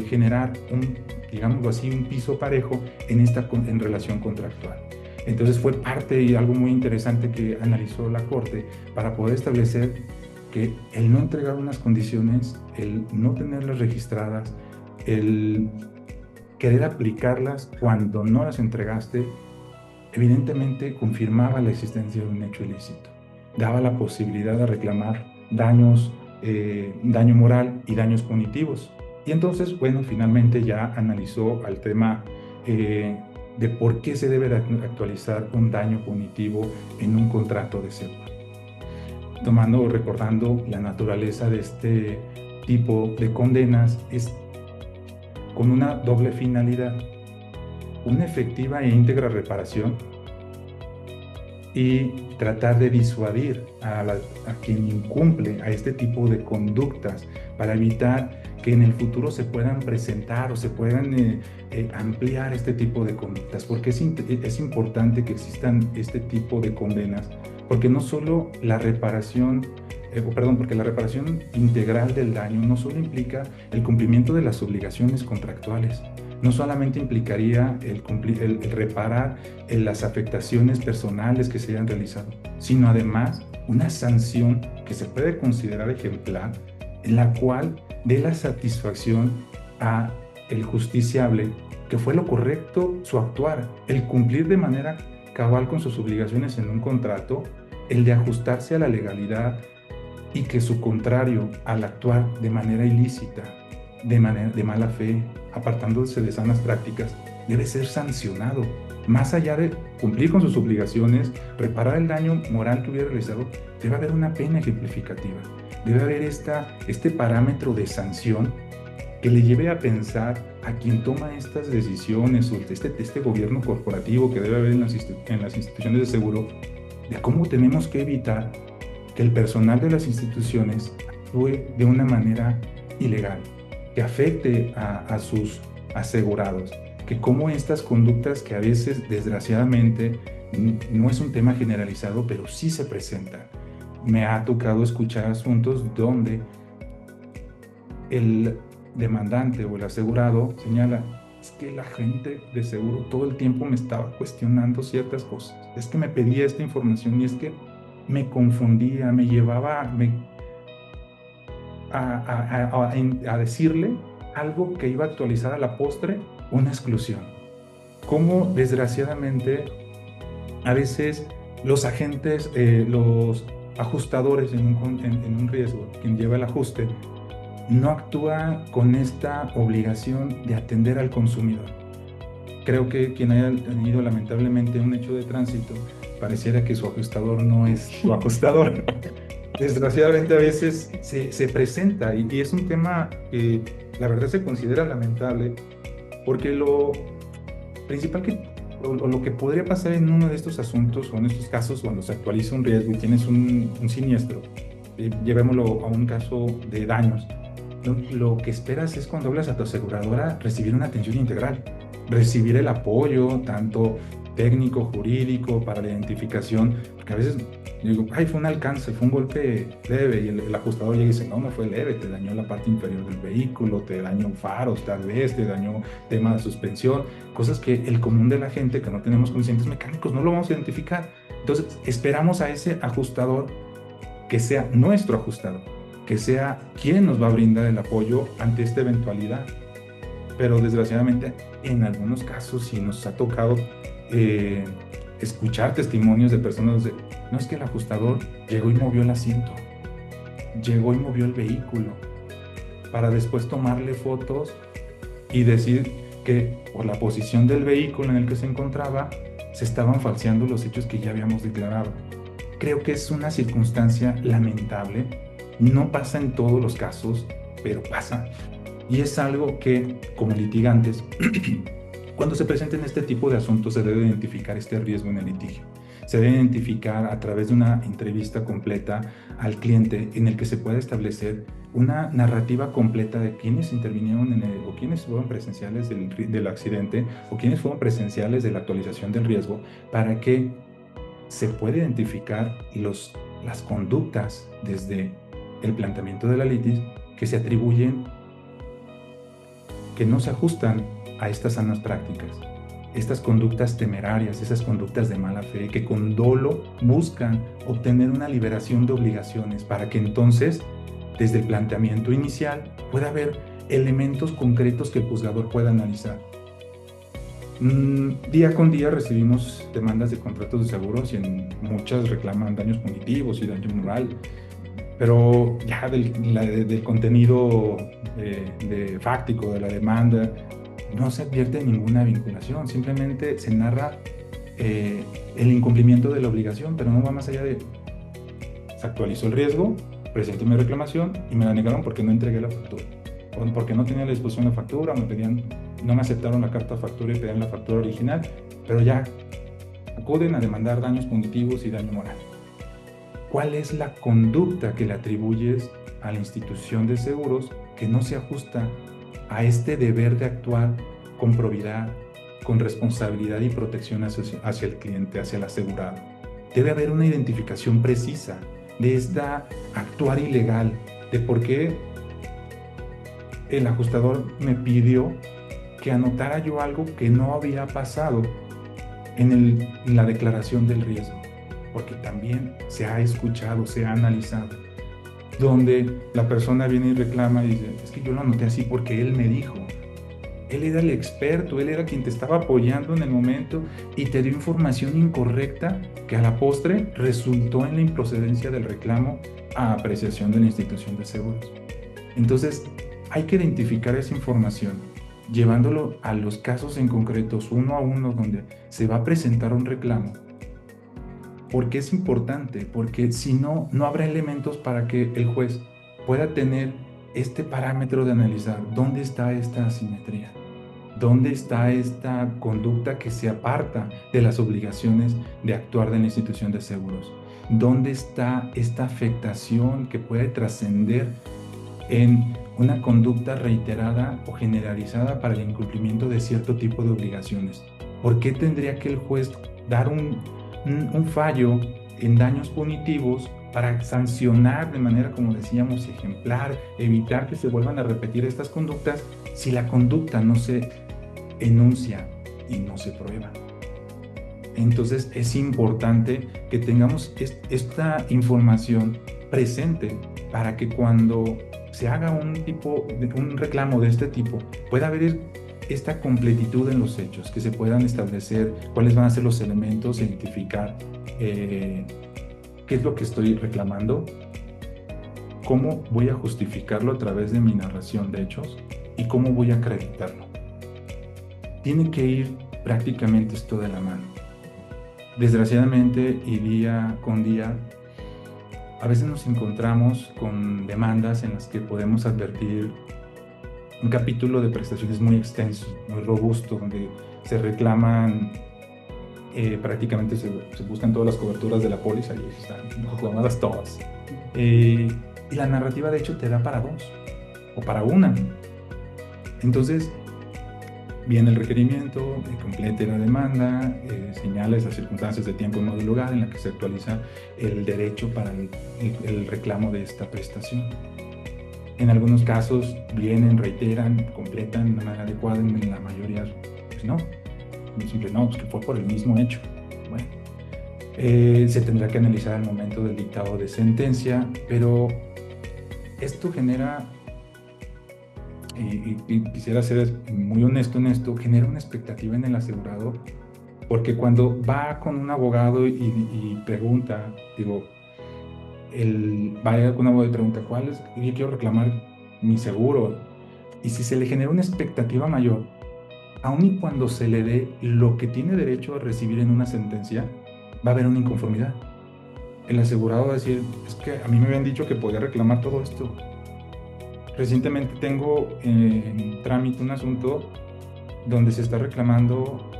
generar digámoslo así, un piso parejo en relación contractual. Entonces fue parte y algo muy interesante que analizó la Corte para poder establecer que el no entregar unas condiciones, el no tenerlas registradas, el querer aplicarlas cuando no las entregaste, evidentemente confirmaba la existencia de un hecho ilícito. Daba la posibilidad de reclamar daño moral y daños punitivos. Y entonces, bueno, finalmente ya analizó al tema de por qué se debe actualizar un daño punitivo en un contrato de seguro. Recordando la naturaleza de este tipo de condenas, es con una doble finalidad: una efectiva e íntegra reparación y tratar de disuadir a quien incumple a este tipo de conductas, para evitar que en el futuro se puedan presentar o se puedan ampliar este tipo de conductas. Porque es importante que existan este tipo de condenas, porque no solo la reparación, porque la reparación integral del daño no solo implica el cumplimiento de las obligaciones contractuales, no solamente implicaría el reparar en las afectaciones personales que se hayan realizado, sino además una sanción que se puede considerar ejemplar, en la cual dé la satisfacción a el justiciable que fue lo correcto su actuar, el cumplir de manera cabal con sus obligaciones en un contrato, el de ajustarse a la legalidad, y que su contrario, al actuar de manera ilícita, de mala fe, apartándose de sanas prácticas, debe ser sancionado. Más allá de cumplir con sus obligaciones, reparar el daño moral que hubiera realizado, debe haber una pena ejemplificativa. Debe haber este parámetro de sanción que le lleve a pensar a quien toma estas decisiones, o este gobierno corporativo que debe haber en las instituciones de seguro, de cómo tenemos que evitar que el personal de las instituciones actúe de una manera ilegal, que afecte a sus asegurados, que como estas conductas que a veces, desgraciadamente, no es un tema generalizado, pero sí se presentan. Me ha tocado escuchar asuntos donde el demandante o el asegurado señala: es que la gente de seguro todo el tiempo me estaba cuestionando ciertas cosas, es que me pedía esta información y es que me confundía, me llevaba a decirle algo que iba a actualizar a la postre una exclusión. Como desgraciadamente a veces los agentes, los ajustadores en un riesgo, quien lleva el ajuste, no actúa con esta obligación de atender al consumidor. Creo que quien haya tenido lamentablemente un hecho de tránsito, pareciera que su ajustador no es su ajustador. Desgraciadamente a veces se presenta y es un tema que la verdad se considera lamentable, porque lo principal lo que podría pasar en uno de estos asuntos o en estos casos cuando se actualiza un riesgo y tienes un siniestro, llevémoslo a un caso de daños, lo que esperas es, cuando hablas a tu aseguradora, recibir una atención integral, recibir el apoyo tanto técnico, jurídico, para la identificación, porque a veces digo, fue un alcance, fue un golpe leve, y el ajustador llega y dice, no fue leve, te dañó la parte inferior del vehículo, te dañó faros, tal vez, te dañó tema de suspensión, cosas que el común de la gente, que no tenemos conscientes mecánicos, no lo vamos a identificar. Entonces esperamos a ese ajustador que sea nuestro ajustador, que sea quien nos va a brindar el apoyo ante esta eventualidad. Pero desgraciadamente en algunos casos sí nos ha tocado escuchar testimonios de personas no, es que el ajustador llegó y movió el asiento, llegó y movió el vehículo, para después tomarle fotos y decir que por la posición del vehículo en el que se encontraba se estaban falseando los hechos que ya habíamos declarado. Creo que es una circunstancia lamentable, no pasa en todos los casos, pero pasa, y es algo que como litigantes cuando se presenten este tipo de asuntos se debe identificar este riesgo en el litigio. Se debe identificar a través de una entrevista completa al cliente, en el que se pueda establecer una narrativa completa de quiénes intervinieron o quiénes fueron presenciales del accidente, o quiénes fueron presenciales de la actualización del riesgo, para que se pueda identificar las conductas desde el planteamiento de la litis que se atribuyen, que no se ajustan a estas sanas prácticas, estas conductas temerarias, esas conductas de mala fe, que con dolo buscan obtener una liberación de obligaciones, para que entonces, desde el planteamiento inicial, pueda haber elementos concretos que el juzgador pueda analizar. Día con día recibimos demandas de contratos de seguros y en muchas reclaman daños punitivos y daño moral, pero ya del contenido fáctico de la demanda no se advierte ninguna vinculación, simplemente se narra el incumplimiento de la obligación, pero no va más allá de: se actualizó el riesgo, presenté mi reclamación y me la negaron porque no entregué la factura, o porque no tenía a la disposición la factura, no me aceptaron la carta factura y pedían la factura original, pero ya acuden a demandar daños punitivos y daño moral. ¿Cuál es la conducta que le atribuyes a la institución de seguros que no se ajusta a este deber de actuar con probidad, con responsabilidad y protección hacia el cliente, hacia el asegurado? Debe haber una identificación precisa de esta actuar ilegal, de por qué el ajustador me pidió que anotara yo algo que no había pasado en la declaración del riesgo, porque también se ha escuchado, se ha analizado, donde la persona viene y reclama y dice, es que yo lo anoté así porque él me dijo. Él era el experto, él era quien te estaba apoyando en el momento y te dio información incorrecta que a la postre resultó en la improcedencia del reclamo a apreciación de la institución de seguros. Entonces, hay que identificar esa información, llevándolo a los casos en concretos, uno a uno, donde se va a presentar un reclamo. ¿Por qué es importante? Porque si no, no habrá elementos para que el juez pueda tener este parámetro de analizar dónde está esta asimetría, dónde está esta conducta que se aparta de las obligaciones de actuar de la institución de seguros, dónde está esta afectación que puede trascender en una conducta reiterada o generalizada para el incumplimiento de cierto tipo de obligaciones. ¿Por qué tendría que el juez dar un fallo en daños punitivos para sancionar de manera, como decíamos, ejemplar, evitar que se vuelvan a repetir estas conductas si la conducta no se enuncia y no se prueba? Entonces es importante que tengamos esta información presente para que cuando se haga un reclamo de este tipo pueda haber esta completitud en los hechos, que se puedan establecer cuáles van a ser los elementos, identificar qué es lo que estoy reclamando, cómo voy a justificarlo a través de mi narración de hechos y cómo voy a acreditarlo. Tiene que ir prácticamente esto de la mano. Desgraciadamente, y día con día, a veces nos encontramos con demandas en las que podemos advertir un capítulo de prestaciones muy extenso, muy robusto, donde se reclaman, prácticamente se buscan todas las coberturas de la póliza y están reclamadas todas. Y la narrativa, de hecho, te da para dos o para una. Entonces, viene el requerimiento, complete la demanda, señala esas circunstancias de tiempo, modo y lugar en la que se actualiza el derecho para el reclamo de esta prestación. En algunos casos vienen, reiteran, completan de manera adecuada, en la mayoría pues no. Siempre no, pues que fue por el mismo hecho. Bueno, se tendrá que analizar al momento del dictado de sentencia, pero esto genera, y quisiera ser muy honesto en esto, genera una expectativa en el asegurado, porque cuando va con un abogado y pregunta, va con un abogado y pregunta, ¿cuál es? Yo quiero reclamar mi seguro. Y si se le genera una expectativa mayor, aun y cuando se le dé lo que tiene derecho a recibir en una sentencia, va a haber una inconformidad. El asegurado va a decir, es que a mí me habían dicho que podía reclamar todo esto. Recientemente tengo en trámite un asunto donde se está reclamando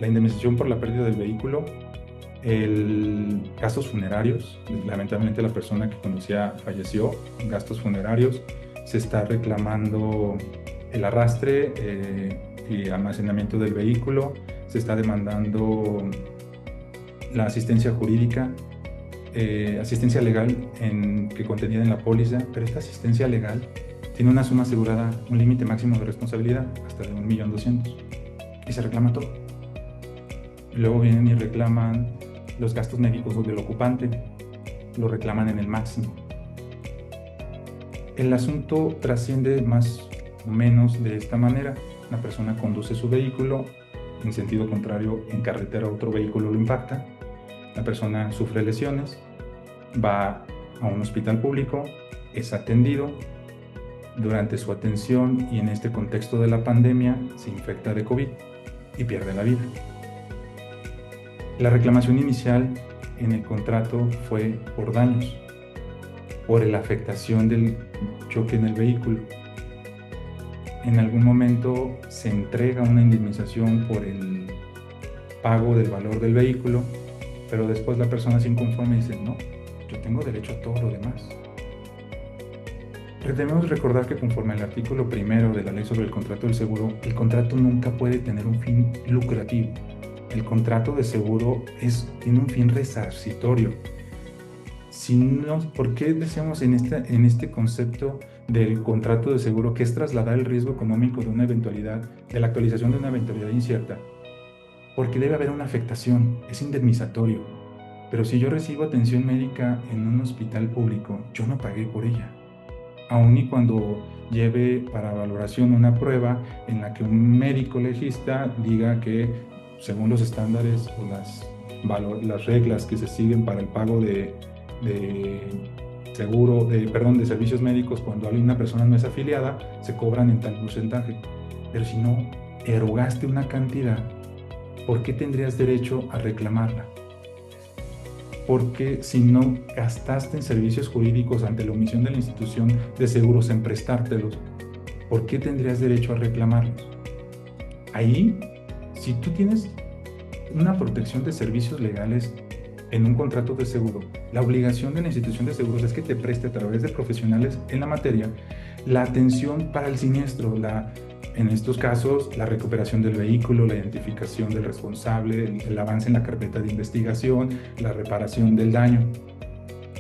la indemnización por la pérdida del vehículo, gastos funerarios. Lamentablemente la persona que conocía falleció, gastos funerarios. Se está reclamando el arrastre y almacenamiento del vehículo. Se está demandando la asistencia jurídica, asistencia legal que contenida en la póliza, pero esta asistencia legal tiene una suma asegurada, un límite máximo de responsabilidad, hasta de 1.200.000, y se reclama todo. Luego vienen y reclaman los gastos médicos del ocupante, lo reclaman en el máximo. El asunto trasciende más o menos de esta manera. La persona conduce su vehículo, en sentido contrario, en carretera otro vehículo lo impacta. La persona sufre lesiones, va a un hospital público, es atendido. Durante su atención y en este contexto de la pandemia, se infecta de COVID y pierde la vida. La reclamación inicial en el contrato fue por daños, por la afectación del choque en el vehículo. En algún momento se entrega una indemnización por el pago del valor del vehículo, pero después la persona se inconforme y dice, no, yo tengo derecho a todo lo demás. Debemos recordar que conforme al artículo 1 de la Ley sobre el Contrato del Seguro, el contrato nunca puede tener un fin lucrativo. El contrato de seguro tiene un fin resarcitorio. si no, ¿por qué decíamos en este concepto del contrato de seguro que es trasladar el riesgo económico de una eventualidad, de la actualización de una eventualidad incierta? Porque debe haber una afectación, es indemnizatorio. Pero si yo recibo atención médica en un hospital público, yo no pagué por ella. Aun y cuando lleve para valoración una prueba en la que un médico legista diga que, según los estándares o las reglas que se siguen para el pago de seguro, de servicios médicos, cuando una persona no es afiliada, se cobran en tal porcentaje. Pero si no erogaste una cantidad, ¿por qué tendrías derecho a reclamarla? Porque si no gastaste en servicios jurídicos ante la omisión de la institución de seguros en prestártelos, ¿por qué tendrías derecho a reclamarlos? Ahí, si tú tienes una protección de servicios legales en un contrato de seguro, la obligación de la institución de seguros es que te preste a través de profesionales en la materia la atención para el siniestro, en estos casos, la recuperación del vehículo, la identificación del responsable, el avance en la carpeta de investigación, la reparación del daño.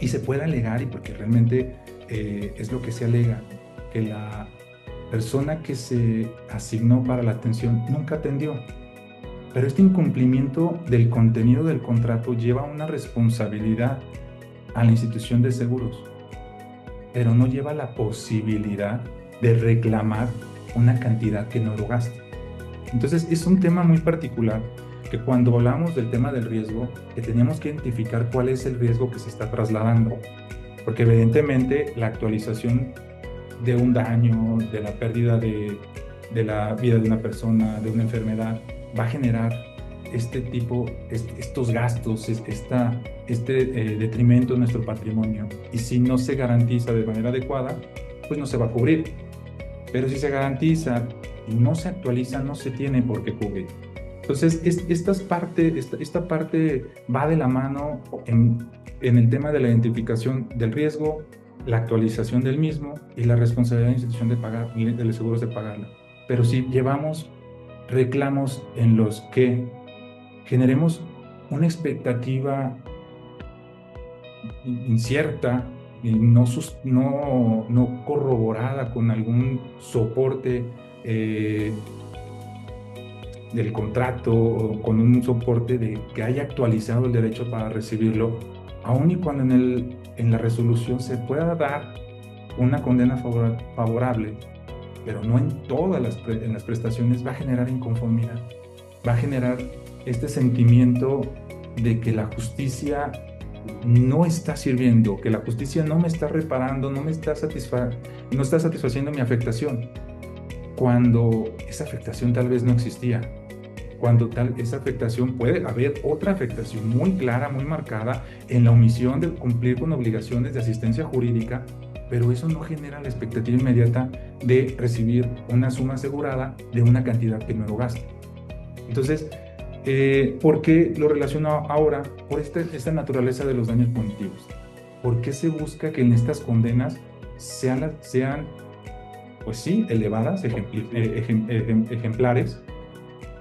Y se puede alegar, y porque realmente es lo que se alega, que la persona que se asignó para la atención nunca atendió. Pero este incumplimiento del contenido del contrato lleva una responsabilidad a la institución de seguros, pero no lleva la posibilidad de reclamar una cantidad que no erogaste. Entonces es un tema muy particular que cuando hablamos del tema del riesgo, que teníamos que identificar cuál es el riesgo que se está trasladando, porque evidentemente la actualización de un daño, de la pérdida de la vida de una persona, de una enfermedad, va a generar estos gastos, detrimento de nuestro patrimonio, y si no se garantiza de manera adecuada, pues no se va a cubrir. Pero si se garantiza y no se actualiza, no se tiene por qué cubrir. Entonces, esta parte va de la mano en el tema de la identificación del riesgo, la actualización del mismo y la responsabilidad de la institución de los seguros de pagarla. Pero si llevamos reclamos en los que generemos una expectativa incierta y no corroborada con algún soporte del contrato o con un soporte de que haya actualizado el derecho para recibirlo, aun y cuando en la resolución se pueda dar una condena favorable, pero no en todas en las prestaciones, va a generar inconformidad, va a generar este sentimiento de que la justicia no está sirviendo, que la justicia no me está reparando, no está satisfaciendo mi afectación, cuando esa afectación tal vez no existía, cuando esa afectación puede haber otra afectación muy clara, muy marcada en la omisión de cumplir con obligaciones de asistencia jurídica, pero eso no genera la expectativa inmediata de recibir una suma asegurada de una cantidad que no erogaste. Entonces, ¿por qué lo relaciono ahora? Por esta naturaleza de los daños punitivos. ¿Por qué se busca que en estas condenas sean pues sí, elevadas, ejemplares?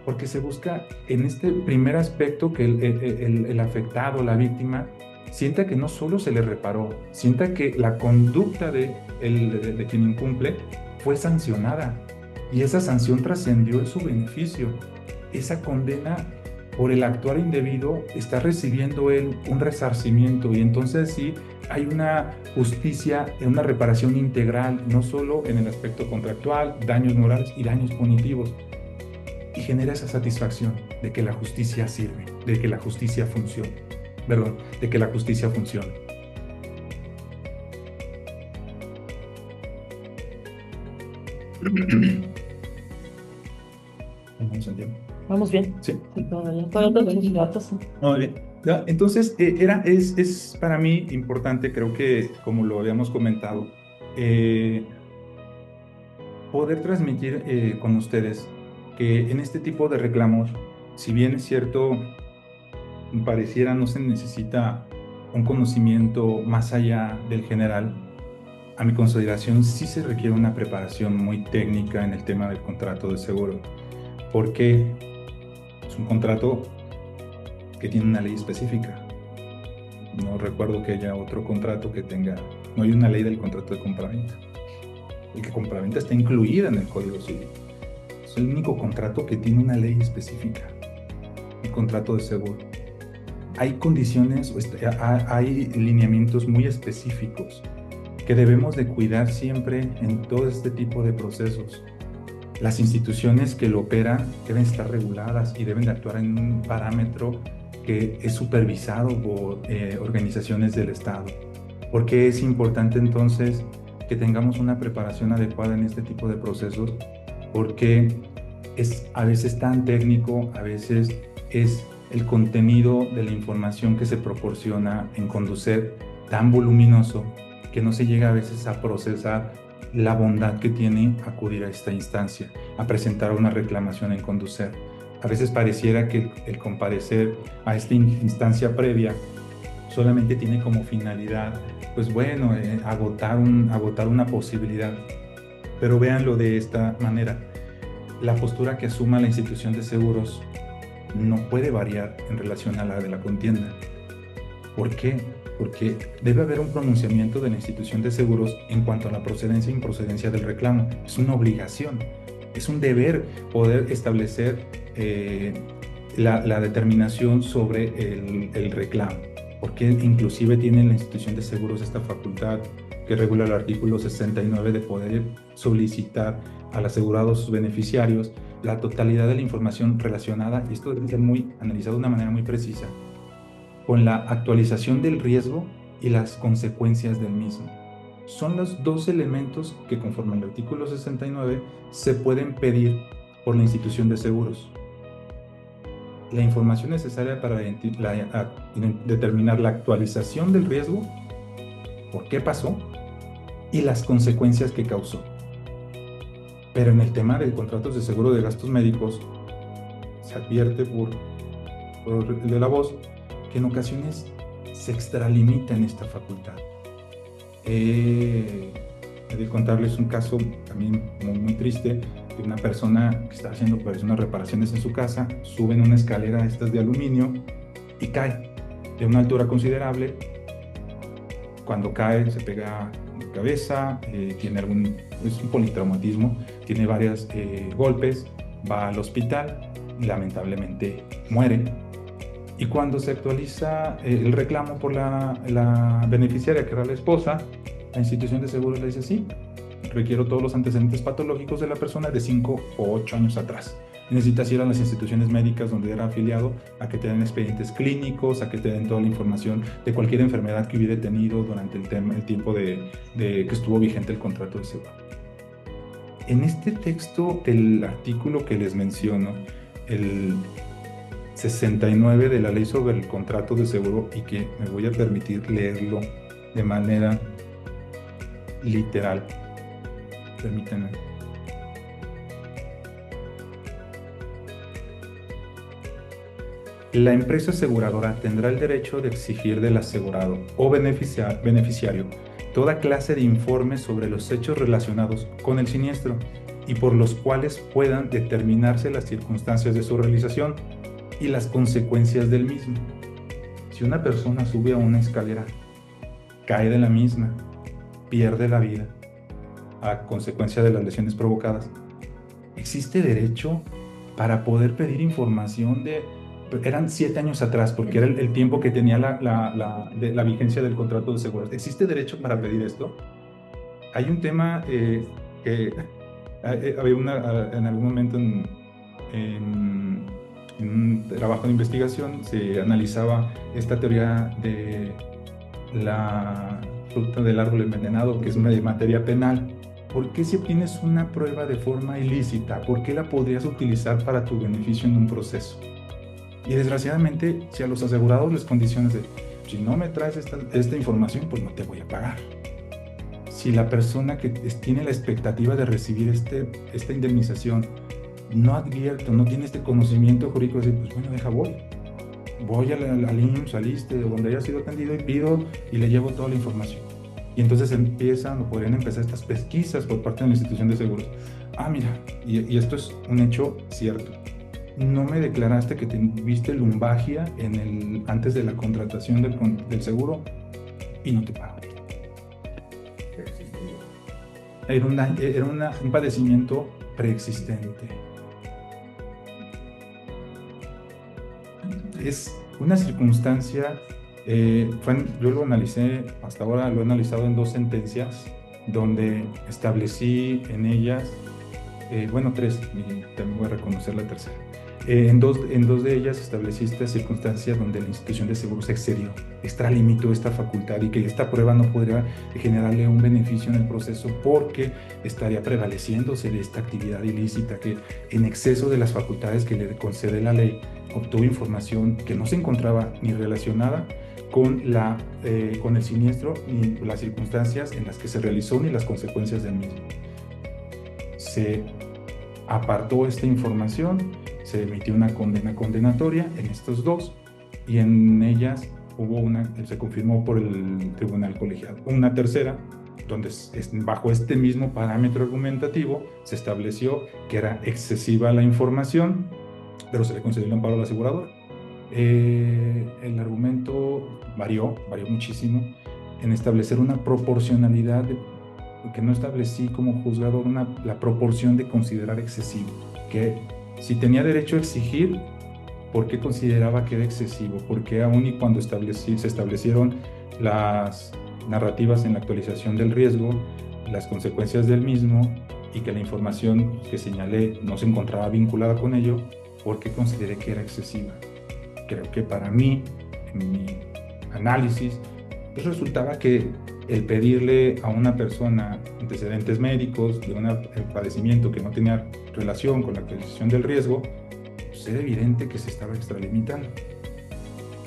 Porque se busca en este primer aspecto que el afectado, la víctima, sienta que no solo se le reparó, sienta que la conducta de quien incumple fue sancionada y esa sanción trascendió en su beneficio. Esa condena por el actuar indebido está recibiendo él un resarcimiento, y entonces sí hay una justicia, una reparación integral, no solo en el aspecto contractual, daños morales y daños punitivos, y genera esa satisfacción de que la justicia sirve, de que la justicia funciona. De que la justicia funcione. ¿Vamos en tiempo? Vamos bien. Sí. Todavía tenemos datos. Muy bien. Entonces, es para mí importante, creo que como lo habíamos comentado, poder transmitir con ustedes que en este tipo de reclamos, si bien es cierto, pareciera no se necesita un conocimiento más allá del general, a mi consideración sí se requiere una preparación muy técnica en el tema del contrato de seguro, porque es un contrato que tiene una ley específica. No recuerdo que haya otro contrato que tenga, no hay una ley del contrato de compraventa. El que compraventa está incluida en el Código Civil. Es el único contrato que tiene una ley específica, el contrato de seguro. Hay condiciones, hay lineamientos muy específicos que debemos de cuidar siempre en todo este tipo de procesos. Las instituciones que lo operan deben estar reguladas y deben de actuar en un parámetro que es supervisado por organizaciones del Estado. ¿Por qué es importante entonces que tengamos una preparación adecuada en este tipo de procesos? Porque es a veces tan técnico, a veces es el contenido de la información que se proporciona en Conducet tan voluminoso que no se llega a veces a procesar la bondad que tiene acudir a esta instancia, a presentar una reclamación en Conducet. A veces pareciera que el comparecer a esta instancia previa solamente tiene como finalidad, pues bueno, agotar una posibilidad. Pero véanlo de esta manera. La postura que asuma la institución de seguros no puede variar en relación a la de la contienda. ¿Por qué? Porque debe haber un pronunciamiento de la institución de seguros en cuanto a la procedencia e improcedencia del reclamo. Es una obligación, es un deber poder establecer la determinación sobre el reclamo, porque inclusive tiene la institución de seguros esta facultad que regula el artículo 69 de poder solicitar al asegurado sus beneficiarios la totalidad de la información relacionada, y esto debe ser analizado de una manera muy precisa, con la actualización del riesgo y las consecuencias del mismo. Son los dos elementos que, conforme al artículo 69, se pueden pedir por la institución de seguros. La información necesaria para determinar la actualización del riesgo, por qué pasó, y las consecuencias que causó. Pero en el tema de contratos de seguro de gastos médicos, se advierte por el de la voz que en ocasiones se extralimita en esta facultad. He de contarles un caso también muy triste de una persona que está haciendo pues, unas reparaciones en su casa, sube en una escalera estas de aluminio y cae de una altura considerable. Cuando cae se pega en la cabeza, es un politraumatismo, tiene varios golpes, va al hospital y lamentablemente muere. Y cuando se actualiza el reclamo por la beneficiaria, que era la esposa, la institución de seguros le dice sí, requiero todos los antecedentes patológicos de la persona de 5 o 8 años atrás. Necesitas ir a las instituciones médicas donde era afiliado a que te den expedientes clínicos, a que te den toda la información de cualquier enfermedad que hubiera tenido durante el tiempo de que estuvo vigente el contrato de seguro. En este texto del artículo que les menciono, el 69 de la ley sobre el contrato de seguro, y que me voy a permitir leerlo de manera literal. Permítanme. La empresa aseguradora tendrá el derecho de exigir del asegurado o beneficiario toda clase de informes sobre los hechos relacionados con el siniestro y por los cuales puedan determinarse las circunstancias de su realización y las consecuencias del mismo. Si una persona sube a una escalera, cae de la misma, pierde la vida a consecuencia de las lesiones provocadas, existe derecho para poder pedir información eran 7 años atrás, porque era el tiempo que tenía la vigencia del contrato de seguros. ¿Existe derecho para pedir esto? Hay un tema que había en algún momento en un trabajo de investigación, se analizaba esta teoría de la fruta del árbol envenenado, que es una materia penal. ¿Por qué si obtienes una prueba de forma ilícita, por qué la podrías utilizar para tu beneficio en un proceso? Y desgraciadamente, si a los asegurados les condicionas de, si no me traes esta información, pues no te voy a pagar. Si la persona que tiene la expectativa de recibir esta indemnización no advierte, no tiene este conocimiento jurídico, de decir, pues bueno, voy al IMSS, al ISSSTE, donde haya sido atendido y pido y le llevo toda la información. Y entonces podrían empezar estas pesquisas por parte de la institución de seguros. Ah, mira, y esto es un hecho cierto. no me declaraste que tuviste lumbalgia antes de la contratación del seguro y no te pago. Era un padecimiento preexistente. Es una circunstancia, yo lo analicé, hasta ahora lo he analizado en 2 sentencias, donde establecí en ellas, 3, y también voy a reconocer la tercera. En dos de ellas establecí esta circunstancia donde la institución de seguro se excedió, extralimitó esta facultad y que esta prueba no podría generarle un beneficio en el proceso porque estaría prevaleciéndose de esta actividad ilícita que en exceso de las facultades que le concede la ley obtuvo información que no se encontraba ni relacionada con el siniestro ni las circunstancias en las que se realizó ni las consecuencias del mismo. Se apartó esta información, se emitió una condena condenatoria en estos 2 y en ellas se confirmó por el tribunal colegiado. Una tercera, donde bajo este mismo parámetro argumentativo se estableció que era excesiva la información, pero se le concedió el amparo al asegurador. El argumento varió muchísimo en establecer una proporcionalidad que no establecí como juzgador la proporción de considerar excesivo, que si tenía derecho a exigir, ¿por qué consideraba que era excesivo? Porque aún y cuando se establecieron las narrativas en la actualización del riesgo, las consecuencias del mismo y que la información que señalé no se encontraba vinculada con ello, ¿por qué consideré que era excesiva? Creo que para mí, en mi análisis, pues resultaba que el pedirle a una persona antecedentes médicos de un padecimiento que no tenía relación con la actualización del riesgo, pues era evidente que se estaba extralimitando.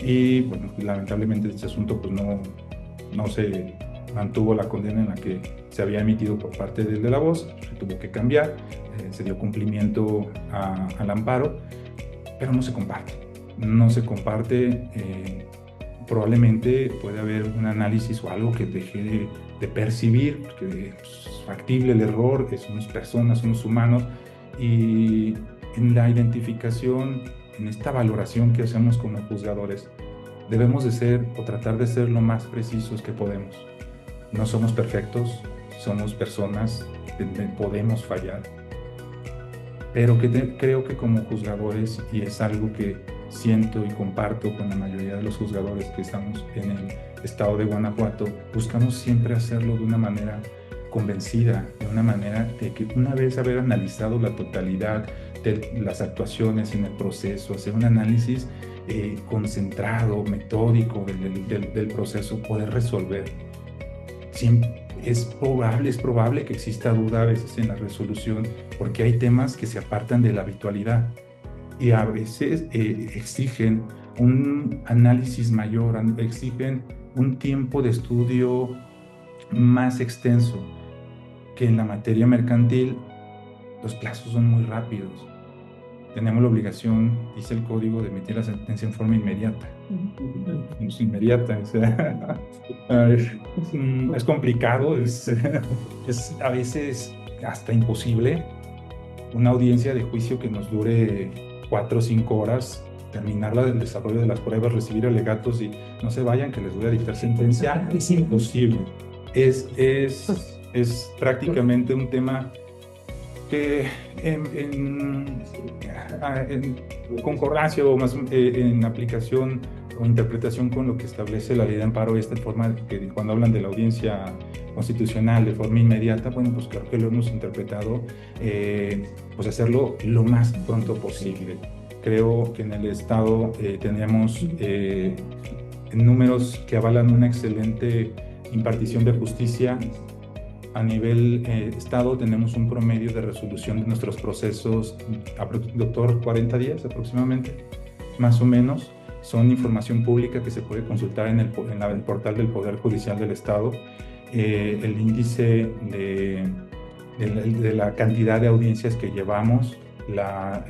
Y bueno, lamentablemente este asunto pues no se mantuvo la condena en la que se había emitido por parte del de la voz, se tuvo que cambiar, se dio cumplimiento al amparo, pero no se comparte. Probablemente puede haber un análisis o algo que deje de percibir, porque es factible el error, somos personas, somos humanos, y en la identificación, en esta valoración que hacemos como juzgadores, debemos de ser o tratar de ser lo más precisos que podemos. No somos perfectos, somos personas, podemos fallar, pero creo que como juzgadores, y es algo que siento y comparto con la mayoría de los juzgadores que estamos en el estado de Guanajuato, buscamos siempre hacerlo de una manera convencida, de una manera de que una vez haber analizado la totalidad de las actuaciones en el proceso, hacer un análisis concentrado, metódico del proceso, poder resolver. Es probable que exista duda a veces en la resolución porque hay temas que se apartan de la habitualidad y a veces exigen un análisis mayor, exigen un tiempo de estudio más extenso, que en la materia mercantil los plazos son muy rápidos. Tenemos la obligación, dice el código, de emitir la sentencia en forma inmediata. Es inmediata, o sea, es complicado, es a veces hasta imposible. Una audiencia de juicio que nos dure 4 o 5 horas, terminarla del desarrollo de las pruebas, recibir alegatos y no se vayan que les voy a dictar sentencia, es imposible. Es prácticamente un tema que en concordancia o más en aplicación o interpretación con lo que establece la ley de amparo, esta forma que cuando hablan de la audiencia constitucional de forma inmediata, bueno, pues creo que lo hemos interpretado, pues hacerlo lo más pronto posible. Creo que en el Estado tenemos números que avalan una excelente impartición de justicia. A nivel Estado tenemos un promedio de resolución de nuestros procesos, doctor, 40 días aproximadamente, más o menos. Son información pública que se puede consultar en el portal del Poder Judicial del Estado. El índice de la cantidad de audiencias que llevamos, la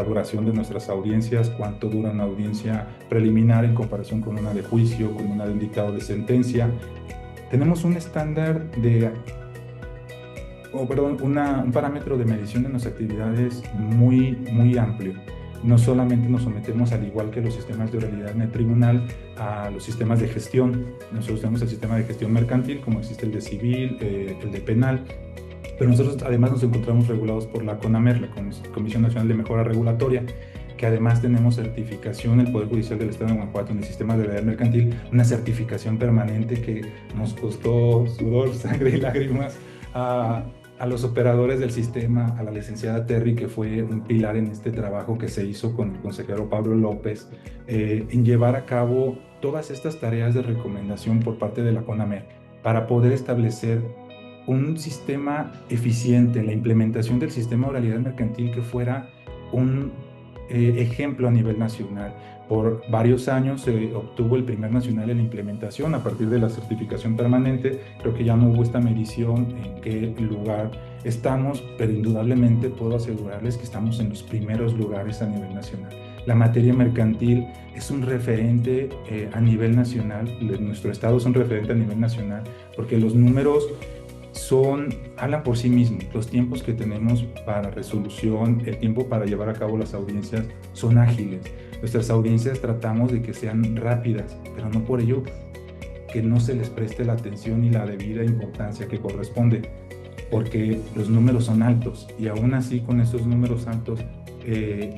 duración de nuestras audiencias, cuánto dura una audiencia preliminar en comparación con una de juicio, con una de un dictado de sentencia. Tenemos un estándar un parámetro de medición de nuestras actividades muy amplio. no solamente nos sometemos, al igual que los sistemas de oralidad en el tribunal, a los sistemas de gestión. Nosotros tenemos el sistema de gestión mercantil, como existe el de civil, el de penal, pero nosotros además nos encontramos regulados por la CONAMER, la Comisión Nacional de Mejora Regulatoria, que además tenemos certificación, el Poder Judicial del Estado de Guanajuato, en el sistema de oralidad mercantil, una certificación permanente que nos costó sudor, sangre y lágrimas a los operadores del sistema, a la licenciada Terry, que fue un pilar en este trabajo que se hizo con el consejero Pablo López, en llevar a cabo todas estas tareas de recomendación por parte de la CONAMER para poder establecer un sistema eficiente, la implementación del sistema de oralidad mercantil que fuera un ejemplo a nivel nacional. Por varios años se obtuvo el primer nacional en la implementación a partir de la certificación permanente. Creo que ya no hubo esta medición en qué lugar estamos, pero indudablemente puedo asegurarles que estamos en los primeros lugares a nivel nacional. La materia mercantil es un referente a nivel nacional, nuestro estado es un referente a nivel nacional, porque los números hablan por sí mismos. Los tiempos que tenemos para resolución, el tiempo para llevar a cabo las audiencias son ágiles. Nuestras audiencias tratamos de que sean rápidas, pero no por ello que no se les preste la atención y la debida importancia que corresponde, porque los números son altos y aún así con esos números altos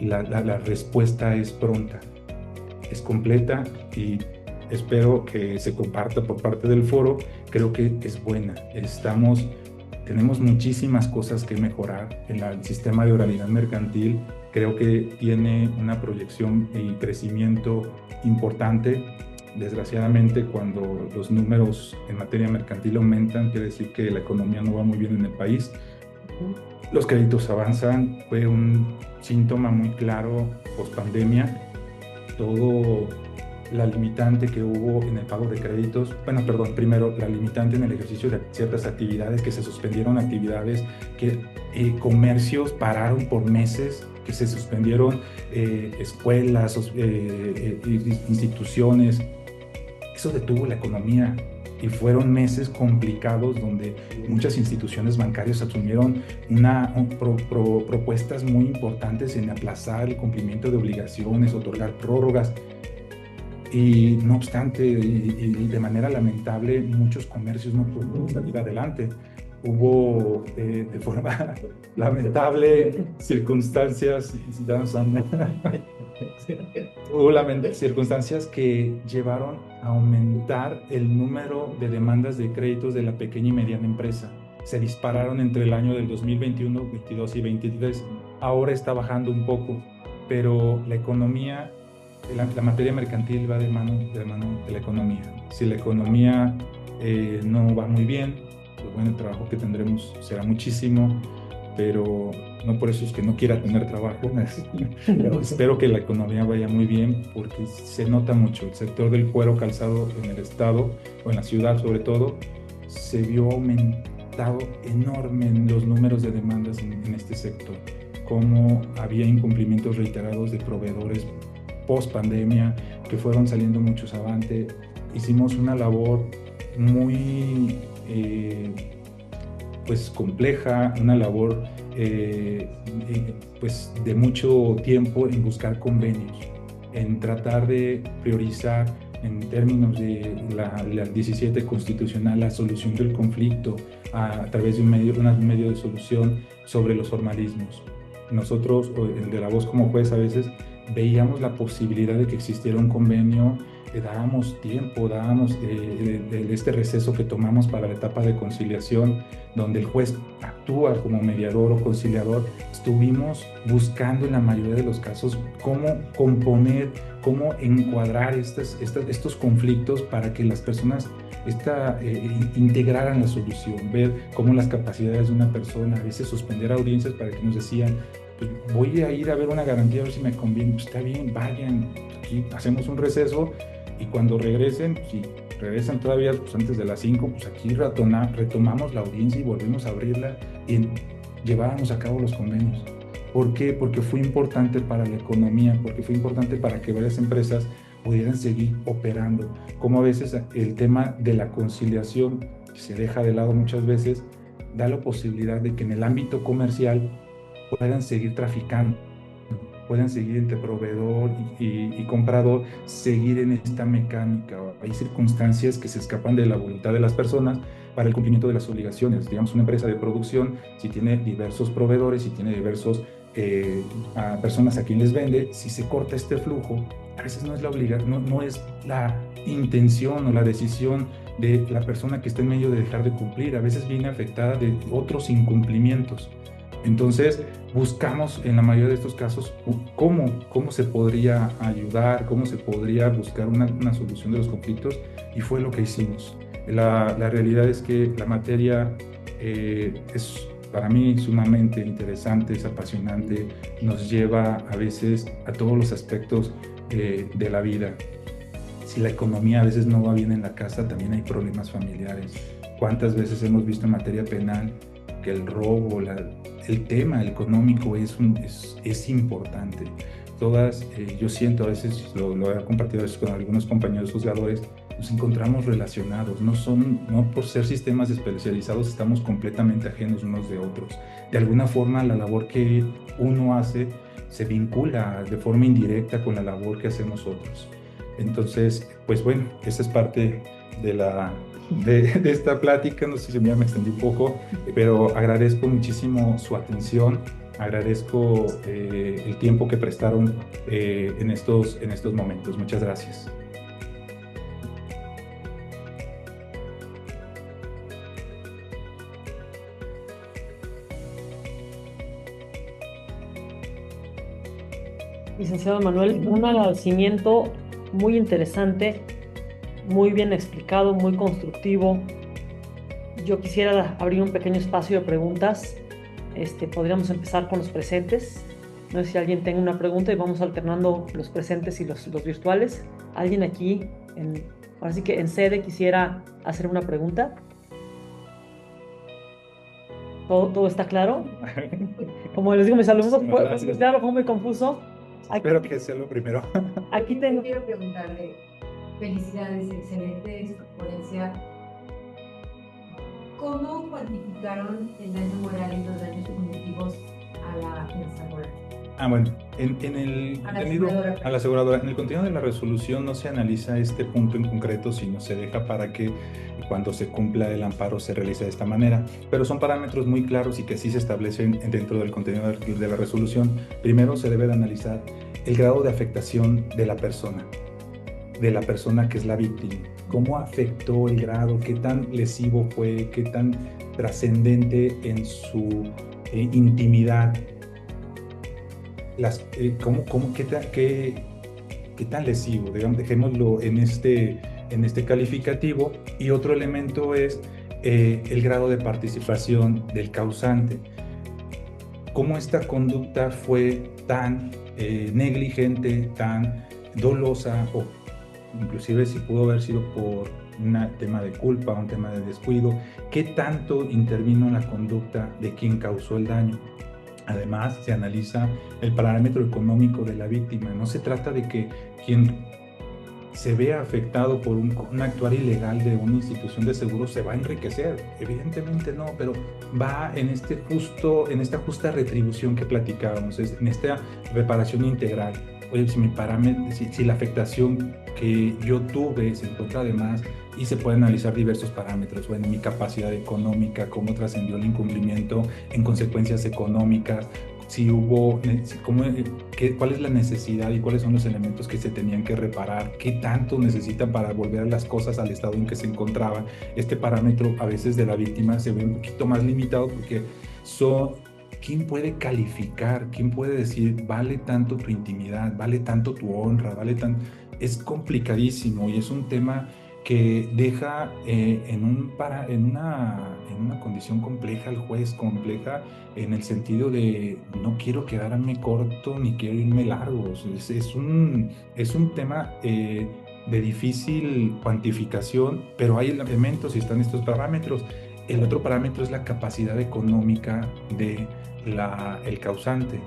la respuesta es pronta, es completa y espero que se comparta por parte del foro. Creo que es buena. Tenemos muchísimas cosas que mejorar en el sistema de oralidad mercantil. Creo que tiene una proyección y crecimiento importante. Desgraciadamente, cuando los números en materia mercantil aumentan, quiere decir que la economía no va muy bien en el país. Los créditos avanzan, fue un síntoma muy claro post-pandemia. Todo la limitante que hubo en el pago de créditos, primero la limitante en el ejercicio de ciertas actividades, que se suspendieron actividades, que comercios pararon por meses, que se suspendieron escuelas, instituciones. Eso detuvo la economía y fueron meses complicados donde muchas instituciones bancarias asumieron propuestas muy importantes en aplazar el cumplimiento de obligaciones, otorgar prórrogas. Y no obstante, y de manera lamentable, muchos comercios no pudieron salir adelante. Hubo de forma lamentable circunstancias que llevaron a aumentar el número de demandas de créditos de la pequeña y mediana empresa. Se dispararon entre el año del 2021, 22 y 23. Ahora está bajando un poco, pero la economía, la materia mercantil va de mano de la economía. Si la economía no va muy bien, pues bueno, el trabajo que tendremos será muchísimo, pero no por eso es que no quiera tener trabajo. Pero espero que la economía vaya muy bien, porque se nota mucho. El sector del cuero calzado en el estado, o en la ciudad sobre todo, se vio aumentado enorme en los números de demandas en este sector. Como había incumplimientos reiterados de proveedores post pandemia, que fueron saliendo muchos avante. Hicimos una labor muy pues compleja, una labor pues de mucho tiempo en buscar convenios, en tratar de priorizar en términos de la 17 constitucional la solución del conflicto a través de un medio de solución sobre los formalismos. Nosotros, el de la voz como juez, a veces veíamos la posibilidad de que existiera un convenio, dábamos tiempo, de este receso que tomamos para la etapa de conciliación, donde el juez actúa como mediador o conciliador. Estuvimos buscando en la mayoría de los casos cómo componer, cómo encuadrar estos conflictos para que las personas integraran la solución, ver cómo las capacidades de una persona, a veces suspender audiencias para que nos decían, pues voy a ir a ver una garantía a ver si me conviene. Pues está bien, vayan, aquí hacemos un receso y cuando regresen, si regresan todavía pues antes de las 5, pues aquí retomamos la audiencia y volvemos a abrirla y llevábamos a cabo los convenios. ¿Por qué? Porque fue importante para la economía, porque fue importante para que varias empresas pudieran seguir operando. Como a veces el tema de la conciliación, que se deja de lado muchas veces, da la posibilidad de que en el ámbito comercial puedan seguir traficando. puedan seguir entre proveedor y comprador, seguir en esta mecánica. Hay circunstancias que se escapan de la voluntad de las personas para el cumplimiento de las obligaciones. Digamos, una empresa de producción, si tiene diversos proveedores, si tiene diversos a personas a quien les vende, si se corta este flujo, a veces no es no es la intención o la decisión de la persona que está en medio de dejar de cumplir, a veces viene afectada de otros incumplimientos. Entonces, buscamos en la mayoría de estos casos cómo se podría ayudar, cómo se podría buscar una solución de los conflictos, y fue lo que hicimos. La realidad es que la materia es para mí sumamente interesante, es apasionante, nos lleva a veces a todos los aspectos de la vida. Si la economía a veces no va bien en la casa, también hay problemas familiares. ¿Cuántas veces hemos visto en materia penal que el robo, el tema económico es importante? Yo siento, a veces lo he compartido a veces con algunos compañeros juzgadores, nos encontramos relacionados, no por ser sistemas especializados estamos completamente ajenos unos de otros. De alguna forma la labor que uno hace se vincula de forma indirecta con la labor que hacemos otros. Entonces, pues bueno, esa es parte de esta plática. No sé si me extendí un poco, pero agradezco muchísimo su atención, agradezco el tiempo que prestaron en estos momentos. Muchas gracias. Licenciado Manuel, un agradecimiento muy interesante, muy bien explicado, muy constructivo. Yo quisiera abrir un pequeño espacio de preguntas. Podríamos empezar con los presentes. No sé si alguien tenga una pregunta y vamos alternando los presentes y los virtuales. ¿Alguien aquí, ahora sí que en sede, quisiera hacer una pregunta? ¿Todo está claro? Como les digo, mis alumnos, claro, fue muy confuso. Espero que sea lo primero. Aquí tengo. Quiero preguntarle, felicidades, excelente su ponencia. ¿Cómo cuantificaron el daño moral y los daños cognitivos a la pensadora? Bueno, a la aseguradora. En el contenido de la resolución no se analiza este punto en concreto, sino se deja para que cuando se cumpla el amparo se realice de esta manera. Pero son parámetros muy claros y que sí se establecen dentro del contenido de la resolución. Primero se debe de analizar el grado de afectación de la persona que es la víctima. ¿Cómo afectó el grado? ¿Qué tan lesivo fue? ¿Qué tan trascendente en su intimidad? ¿Qué tan lesivo? Digamos, dejémoslo en este calificativo. Y otro elemento es el grado de participación del causante. ¿Cómo esta conducta fue tan negligente, tan dolosa, o inclusive si pudo haber sido por un tema de culpa, un tema de descuido? ¿Qué tanto intervino en la conducta de quien causó el daño? Además, se analiza el parámetro económico de la víctima. No se trata de que quien se vea afectado por un actuar ilegal de una institución de seguro se va a enriquecer. Evidentemente no, pero va en esta justa retribución que platicábamos, en esta reparación integral. Oye, si la afectación que yo tuve se encuentra además, y se pueden analizar diversos parámetros. Bueno, mi capacidad económica, cómo trascendió el incumplimiento en consecuencias económicas, cuál es la necesidad y cuáles son los elementos que se tenían que reparar, qué tanto necesitan para volver las cosas al estado en que se encontraban. Este parámetro a veces de la víctima se ve un poquito más limitado porque ¿quién puede calificar? ¿Quién puede decir, vale tanto tu intimidad, vale tanto tu honra, vale tanto? Es complicadísimo y es un tema que deja en una condición compleja al juez, compleja en el sentido de no quiero quedarme corto ni quiero irme largo. Es un tema de difícil cuantificación, pero hay elementos y están estos parámetros. El otro parámetro es la capacidad económica del causante.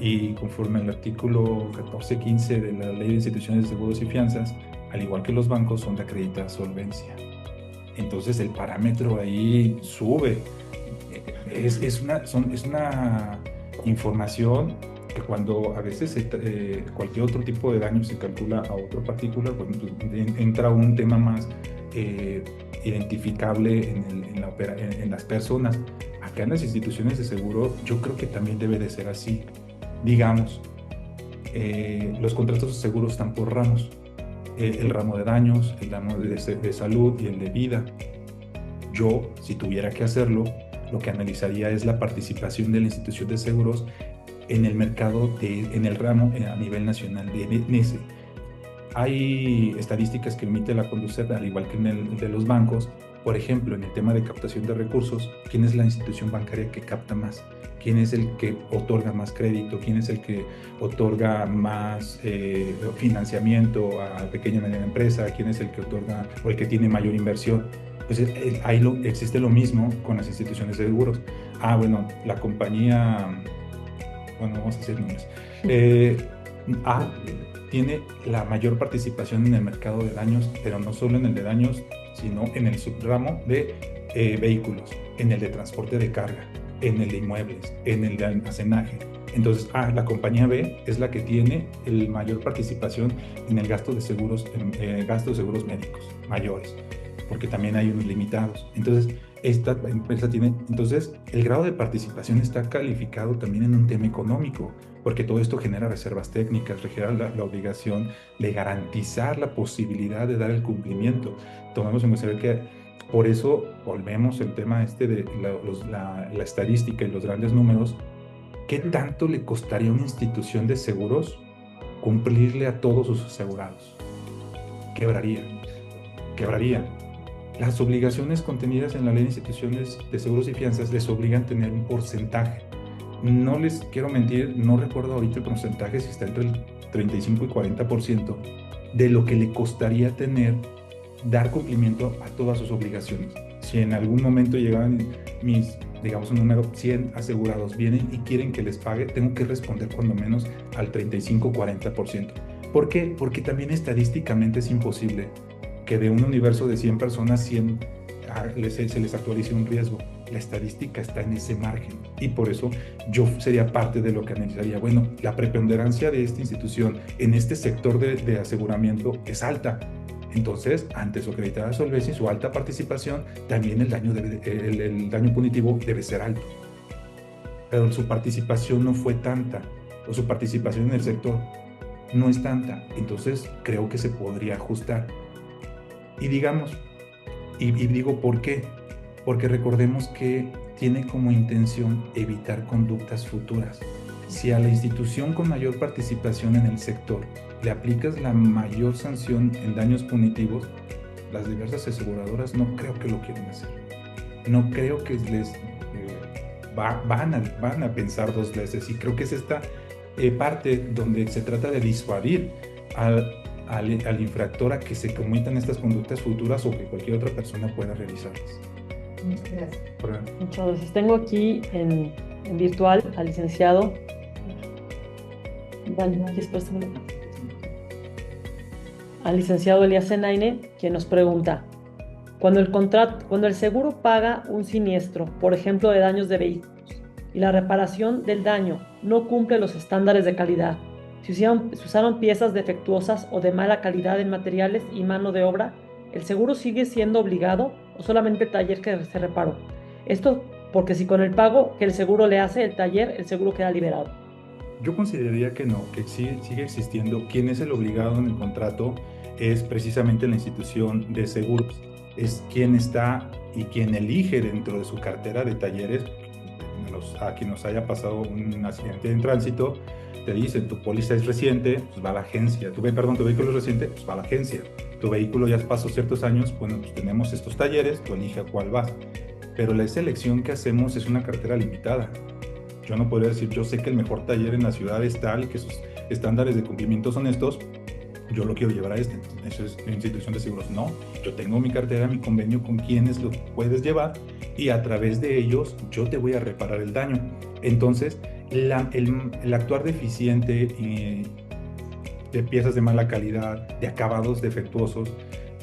Y conforme al artículo 14.15 de la Ley de Instituciones de Seguros y Fianzas, al igual que los bancos, son de acreditada solvencia. Entonces el parámetro ahí sube. Es una información que cuando a veces cualquier otro tipo de daño se calcula a otro particular, pues, entra un tema más identificable en las personas. Acá en las instituciones de seguro yo creo que también debe de ser así. Digamos, los contratos de seguro están por ramos. El ramo de daños, el ramo de salud y el de vida. Yo, si tuviera que hacerlo, lo que analizaría es la participación de la institución de seguros en el mercado, en el ramo a nivel nacional de ese. Hay estadísticas que emite la Conducef, al igual que en el de los bancos. Por ejemplo, en el tema de captación de recursos, ¿quién es la institución bancaria que capta más? ¿Quién es el que otorga más crédito? ¿Quién es el que otorga más financiamiento a pequeña y mediana empresa? ¿Quién es el que otorga o el que tiene mayor inversión? Pues ahí existe lo mismo con las instituciones de seguros. Bueno, la compañía, bueno, vamos a decir nombres. A tiene la mayor participación en el mercado de daños, pero no solo en el de daños, sino en el subramo de vehículos, en el de transporte de carga, en el de inmuebles, en el de almacenaje. Entonces, la compañía B es la que tiene la mayor participación en el gasto de seguros, gasto de seguros médicos mayores, porque también hay unos limitados. Entonces, esta empresa tiene, entonces, el grado de participación está calificado también en un tema económico, porque todo esto genera reservas técnicas, genera la obligación de garantizar la posibilidad de dar el cumplimiento. Tomemos en consideración que por eso volvemos al tema de la estadística y los grandes números. ¿Qué tanto le costaría a una institución de seguros cumplirle a todos sus asegurados? Quebraría. Las obligaciones contenidas en la ley de instituciones de seguros y fianzas les obligan a tener un porcentaje. No les quiero mentir, no recuerdo ahorita el porcentaje, si está entre el 35 y 40% de lo que le costaría dar cumplimiento a todas sus obligaciones. Si en algún momento llegaban digamos un número 100 asegurados, vienen y quieren que les pague, tengo que responder cuando menos al 35-40%. ¿Por qué? Porque también estadísticamente es imposible que de un universo de 100 personas, 100 se les actualice un riesgo. La estadística está en ese margen y por eso yo sería parte de lo que analizaría. Bueno, la preponderancia de esta institución en este sector de aseguramiento es alta. Entonces, ante su acreditada solvencia y su alta participación, también el daño punitivo debe ser alto. Pero su participación no fue tanta, o su participación en el sector no es tanta. Entonces, creo que se podría ajustar. Y digamos, y digo ¿por qué? Porque recordemos que tiene como intención evitar conductas futuras. Si a la institución con mayor participación en el sector le aplicas la mayor sanción en daños punitivos, las diversas aseguradoras no creo que lo quieran hacer. No creo que les van a pensar dos veces, y creo que es esta parte donde se trata de disuadir al infractor a que se cometan estas conductas futuras o que cualquier otra persona pueda realizarlas. Muchas gracias. Muchas gracias. Tengo aquí en virtual al licenciado Elías Zenaine, quien nos pregunta: cuando el seguro paga un siniestro, por ejemplo de daños de vehículos, y la reparación del daño no cumple los estándares de calidad, si usaron piezas defectuosas o de mala calidad en materiales y mano de obra, ¿el seguro sigue siendo obligado o solamente el taller que se reparó? Esto porque si con el pago que el seguro le hace el taller, el seguro queda liberado. Yo consideraría que no, que sigue existiendo. Quien es el obligado en el contrato es precisamente la institución de seguros. Es quien está y quien elige dentro de su cartera de talleres. A quien nos haya pasado un accidente en tránsito, te dicen, tu póliza es reciente, pues va a la agencia. Tu vehículo es reciente, pues va a la agencia. Tu vehículo ya pasó ciertos años, bueno, pues tenemos estos talleres, tú elige a cuál vas. Pero la selección que hacemos es una cartera limitada. Yo no podría decir, yo sé que el mejor taller en la ciudad es tal, que sus estándares de cumplimiento son estos, yo lo quiero llevar a este. Eso es una institución de seguros. No, yo tengo mi cartera, mi convenio con quienes lo puedes llevar y a través de ellos yo te voy a reparar el daño. Entonces, el actuar deficiente de piezas de mala calidad, de acabados defectuosos,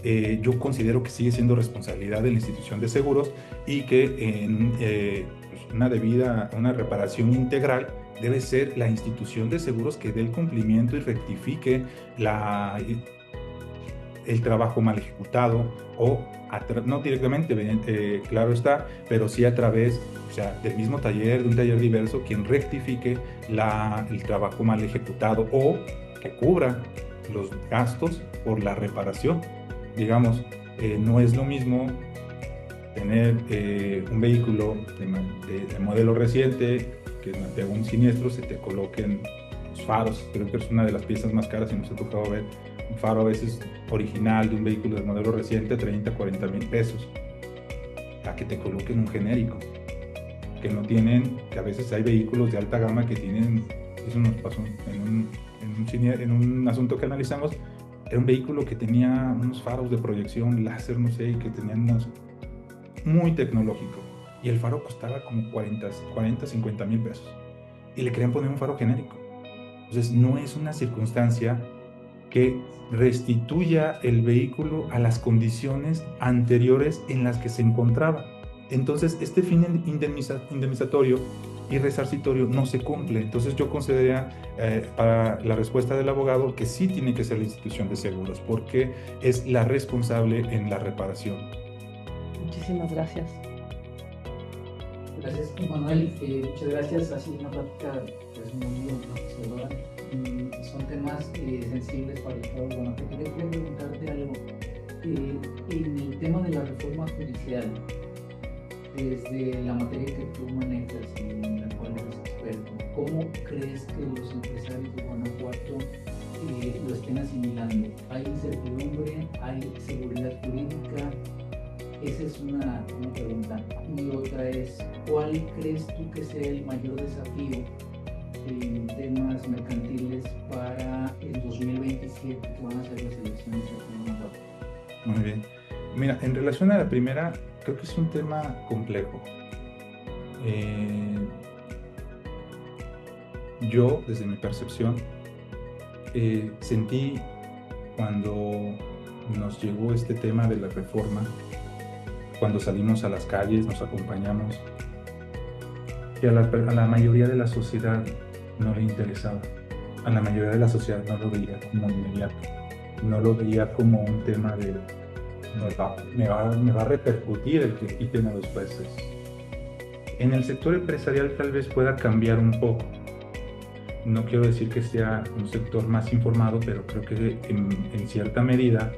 yo considero que sigue siendo responsabilidad de la institución de seguros y que en una reparación integral debe ser la institución de seguros que dé el cumplimiento y rectifique el trabajo mal ejecutado o no directamente, claro está, pero sí a través, o sea, del mismo taller, de un taller diverso, quien rectifique el trabajo mal ejecutado o que cubra los gastos por la reparación. Digamos, no es lo mismo tener un vehículo de modelo reciente que de un siniestro se te coloquen los faros. Creo que es una de las piezas más caras y nos ha tocado ver un faro a veces original de un vehículo de modelo reciente, 30, 40 mil pesos, a que te coloquen un genérico, que no tienen, que a veces hay vehículos de alta gama que tienen, eso nos pasó en un asunto que analizamos, era un vehículo que tenía unos faros de proyección láser, no sé, y que tenían muy tecnológico, y el faro costaba como 40, 50 mil pesos, y le querían poner un faro genérico. Entonces no es una circunstancia que restituya el vehículo a las condiciones anteriores en las que se encontraba. Entonces este fin indemnizatorio y resarcitorio no se cumple. Entonces yo consideraría para la respuesta del abogado que sí tiene que ser la institución de seguros, porque es la responsable en la reparación. Muchísimas gracias. Gracias, Manuel. Muchas gracias. Ha sido una plática pues, muy enriquecedora. Son temas sensibles para el Estado de Guanajuato. Quería preguntarte algo. En el tema de la reforma judicial, desde la materia que tú manejas y en la cual eres experto, ¿cómo crees que los empresarios de Guanajuato lo estén asimilando? ¿Hay incertidumbre? ¿Hay seguridad jurídica? Esa es una pregunta. Y otra es, ¿cuál crees tú que sea el mayor desafío en temas mercantiles para el 2027, que van a ser las elecciones aquí en Guanajuato? Muy bien. Mira, en relación a la primera, creo que es un tema complejo. Yo, desde mi percepción, sentí cuando nos llegó este tema de la reforma, cuando salimos a las calles, nos acompañamos, que a la mayoría de la sociedad no le interesaba. A la mayoría de la sociedad no lo veía como inmediato, no lo veía como un tema de me va a repercutir el que quiten a los jueces. En el sector empresarial tal vez pueda cambiar un poco. No quiero decir que sea un sector más informado, pero creo que en cierta medida,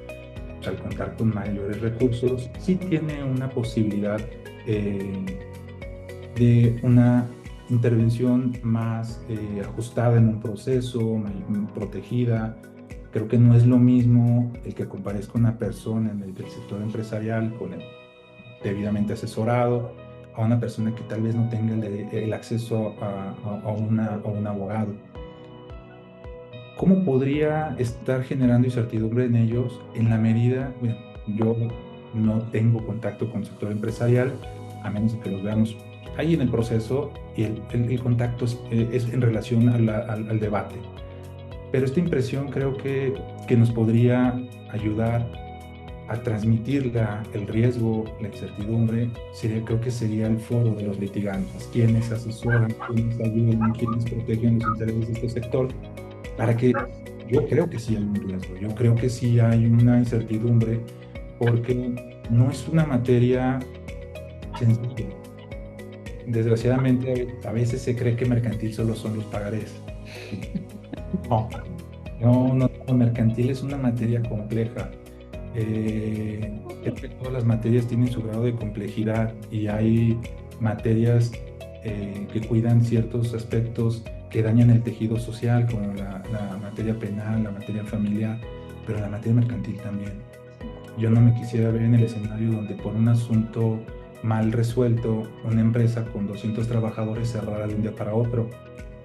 al contar con mayores recursos, sí tiene una posibilidad de una intervención más ajustada en un proceso, más protegida. Creo que no es lo mismo el que comparezca una persona en el sector empresarial debidamente asesorado a una persona que tal vez no tenga el acceso a un abogado. ¿Cómo podría estar generando incertidumbre en ellos en la medida, bueno, yo no tengo contacto con el sector empresarial, a menos que los veamos ahí en el proceso, y el contacto es en relación al debate? Pero esta impresión creo que nos podría ayudar a transmitir el riesgo, la incertidumbre. Creo que sería el foro de los litigantes, quienes asesoran, quienes ayudan, quienes protegen los intereses de este sector, para que yo creo que sí hay un riesgo, yo creo que sí hay una incertidumbre, porque no es una materia sencilla. Desgraciadamente, a veces se cree que mercantil solo son los pagarés. No, mercantil es una materia compleja. Creo que todas las materias tienen su grado de complejidad y hay materias que cuidan ciertos aspectos que dañan el tejido social, como la materia penal, la materia familiar, pero la materia mercantil también. Yo no me quisiera ver en el escenario donde por un asunto mal resuelto, una empresa con 200 trabajadores cerrara de un día para otro,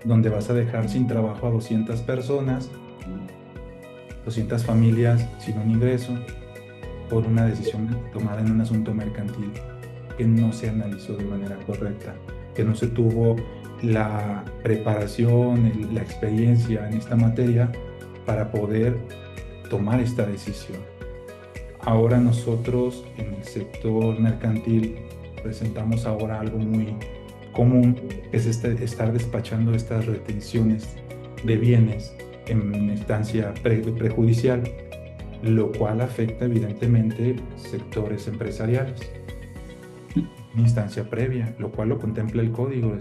donde vas a dejar sin trabajo a 200 personas, 200 familias sin un ingreso, por una decisión tomada en un asunto mercantil que no se analizó de manera correcta, que no se tuvo la preparación, la experiencia en esta materia para poder tomar esta decisión. Ahora nosotros en el sector mercantil presentamos ahora algo muy común, que es estar despachando estas retenciones de bienes en instancia prejudicial, lo cual afecta evidentemente sectores empresariales. Una instancia previa, lo cual lo contempla el código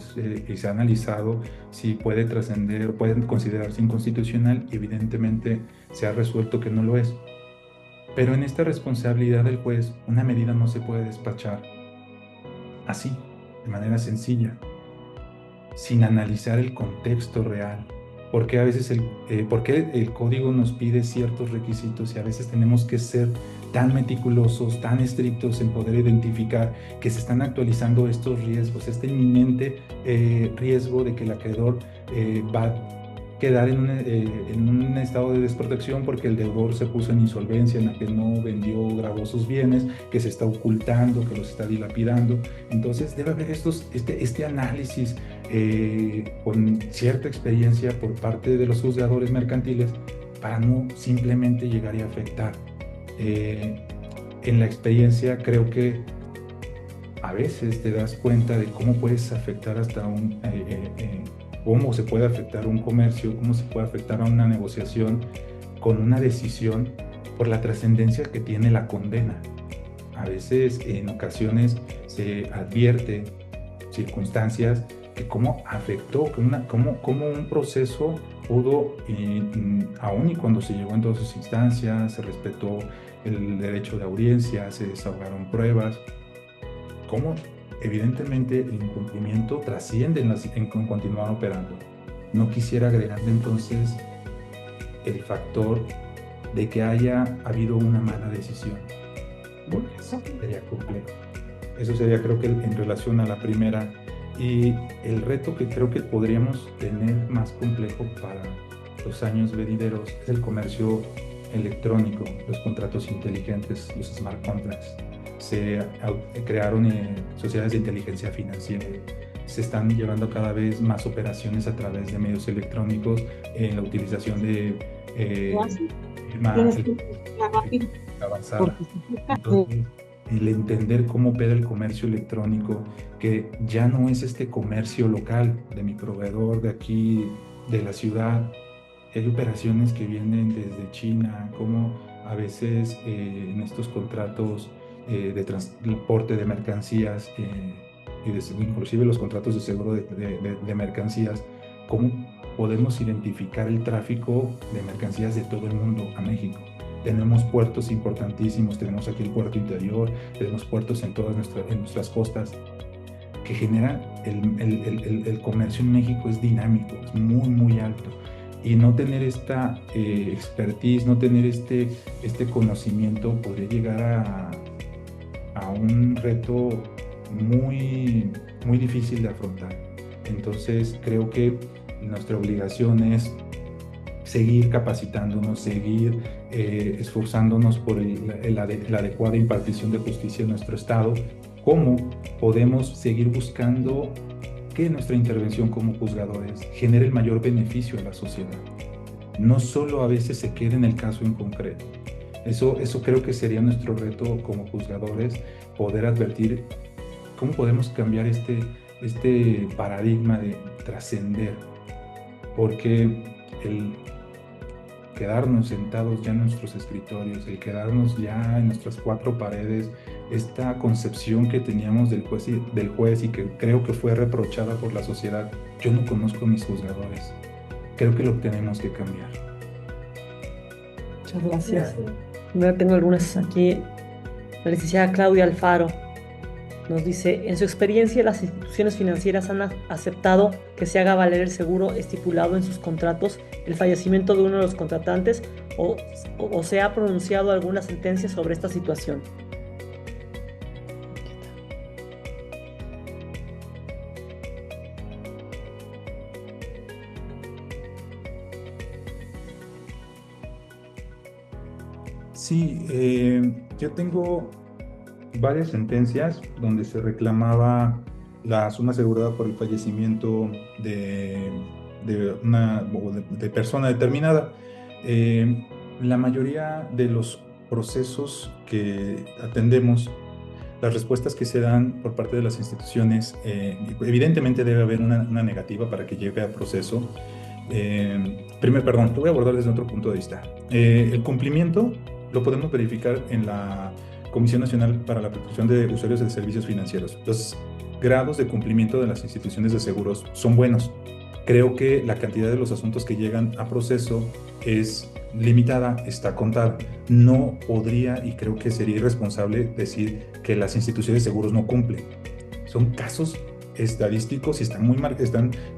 y se ha analizado si puede trascender, puede considerarse inconstitucional, y evidentemente se ha resuelto que no lo es. Pero en esta responsabilidad del juez, una medida no se puede despachar así, de manera sencilla, sin analizar el contexto real. Porque a veces porque el código nos pide ciertos requisitos y a veces tenemos que ser tan meticulosos, tan estrictos en poder identificar que se están actualizando estos riesgos, este inminente riesgo de que el acreedor va a quedar en un estado de desprotección porque el deudor se puso en insolvencia, en la que no vendió, grabó sus bienes, que se está ocultando, que los está dilapidando. Entonces debe haber este análisis con cierta experiencia por parte de los juzgadores mercantiles para no simplemente llegar y afectar. En la experiencia creo que a veces te das cuenta de cómo puedes afectar hasta cómo se puede afectar un comercio, cómo se puede afectar a una negociación con una decisión por la trascendencia que tiene la condena. A veces, en ocasiones, se advierte circunstancias que cómo afectó, cómo un proceso pudo, aun y cuando se llegó en todas sus instancias, se respetó el derecho de audiencia, se desahogaron pruebas, cómo evidentemente el incumplimiento trasciende en continuar operando. No quisiera agregarle entonces el factor de que haya habido una mala decisión, porque eso sería complejo. Eso sería, creo que en relación a la primera, y el reto que creo que podríamos tener más complejo para los años venideros es el comercio electrónico, los contratos inteligentes, los smart contracts. Se crearon sociedades de inteligencia financiera. Se están llevando cada vez más operaciones a través de medios electrónicos en la utilización de firma avanzada. Entonces, el entender cómo opera el comercio electrónico, que ya no es este comercio local de mi proveedor de aquí, de la ciudad. Hay operaciones que vienen desde China, como a veces en estos contratos de transporte de mercancías inclusive los contratos de seguro de mercancías, cómo podemos identificar el tráfico de mercancías de todo el mundo a México. Tenemos puertos importantísimos, tenemos aquí el puerto interior, tenemos puertos en todas nuestras costas, que generan el comercio en México es dinámico, es muy, muy alto. Y no tener esta expertise, no tener este conocimiento podría llegar a un reto muy, muy difícil de afrontar. Entonces creo que nuestra obligación es seguir capacitándonos, seguir esforzándonos por la adecuada impartición de justicia en nuestro Estado. ¿Cómo podemos seguir buscando que nuestra intervención como juzgadores genere el mayor beneficio a la sociedad? No solo a veces se quede en el caso en concreto. Eso creo que sería nuestro reto como juzgadores, poder advertir cómo podemos cambiar este paradigma de trascender, porque el quedarnos sentados ya en nuestros escritorios, el quedarnos ya en nuestras cuatro paredes, esta concepción que teníamos del juez y que creo que fue reprochada por la sociedad, yo no conozco a mis juzgadores, creo que lo tenemos que cambiar. Muchas gracias. Primero tengo algunas aquí. La licenciada Claudia Alfaro nos dice: en su experiencia, las instituciones financieras han aceptado que se haga valer el seguro estipulado en sus contratos el fallecimiento de uno de los contratantes o se ha pronunciado alguna sentencia sobre esta situación. Sí, yo tengo varias sentencias donde se reclamaba la suma asegurada por el fallecimiento de persona determinada. La mayoría de los procesos que atendemos, las respuestas que se dan por parte de las instituciones, evidentemente debe haber una negativa para que llegue a proceso. Perdón, lo voy a abordar desde otro punto de vista. El cumplimiento lo podemos verificar en la Comisión Nacional para la Protección de Usuarios de Servicios Financieros. Los grados de cumplimiento de las instituciones de seguros son buenos. Creo que la cantidad de los asuntos que llegan a proceso es limitada, está contada. No podría, y creo que sería irresponsable decir que las instituciones de seguros no cumplen. Son casos estadísticos y están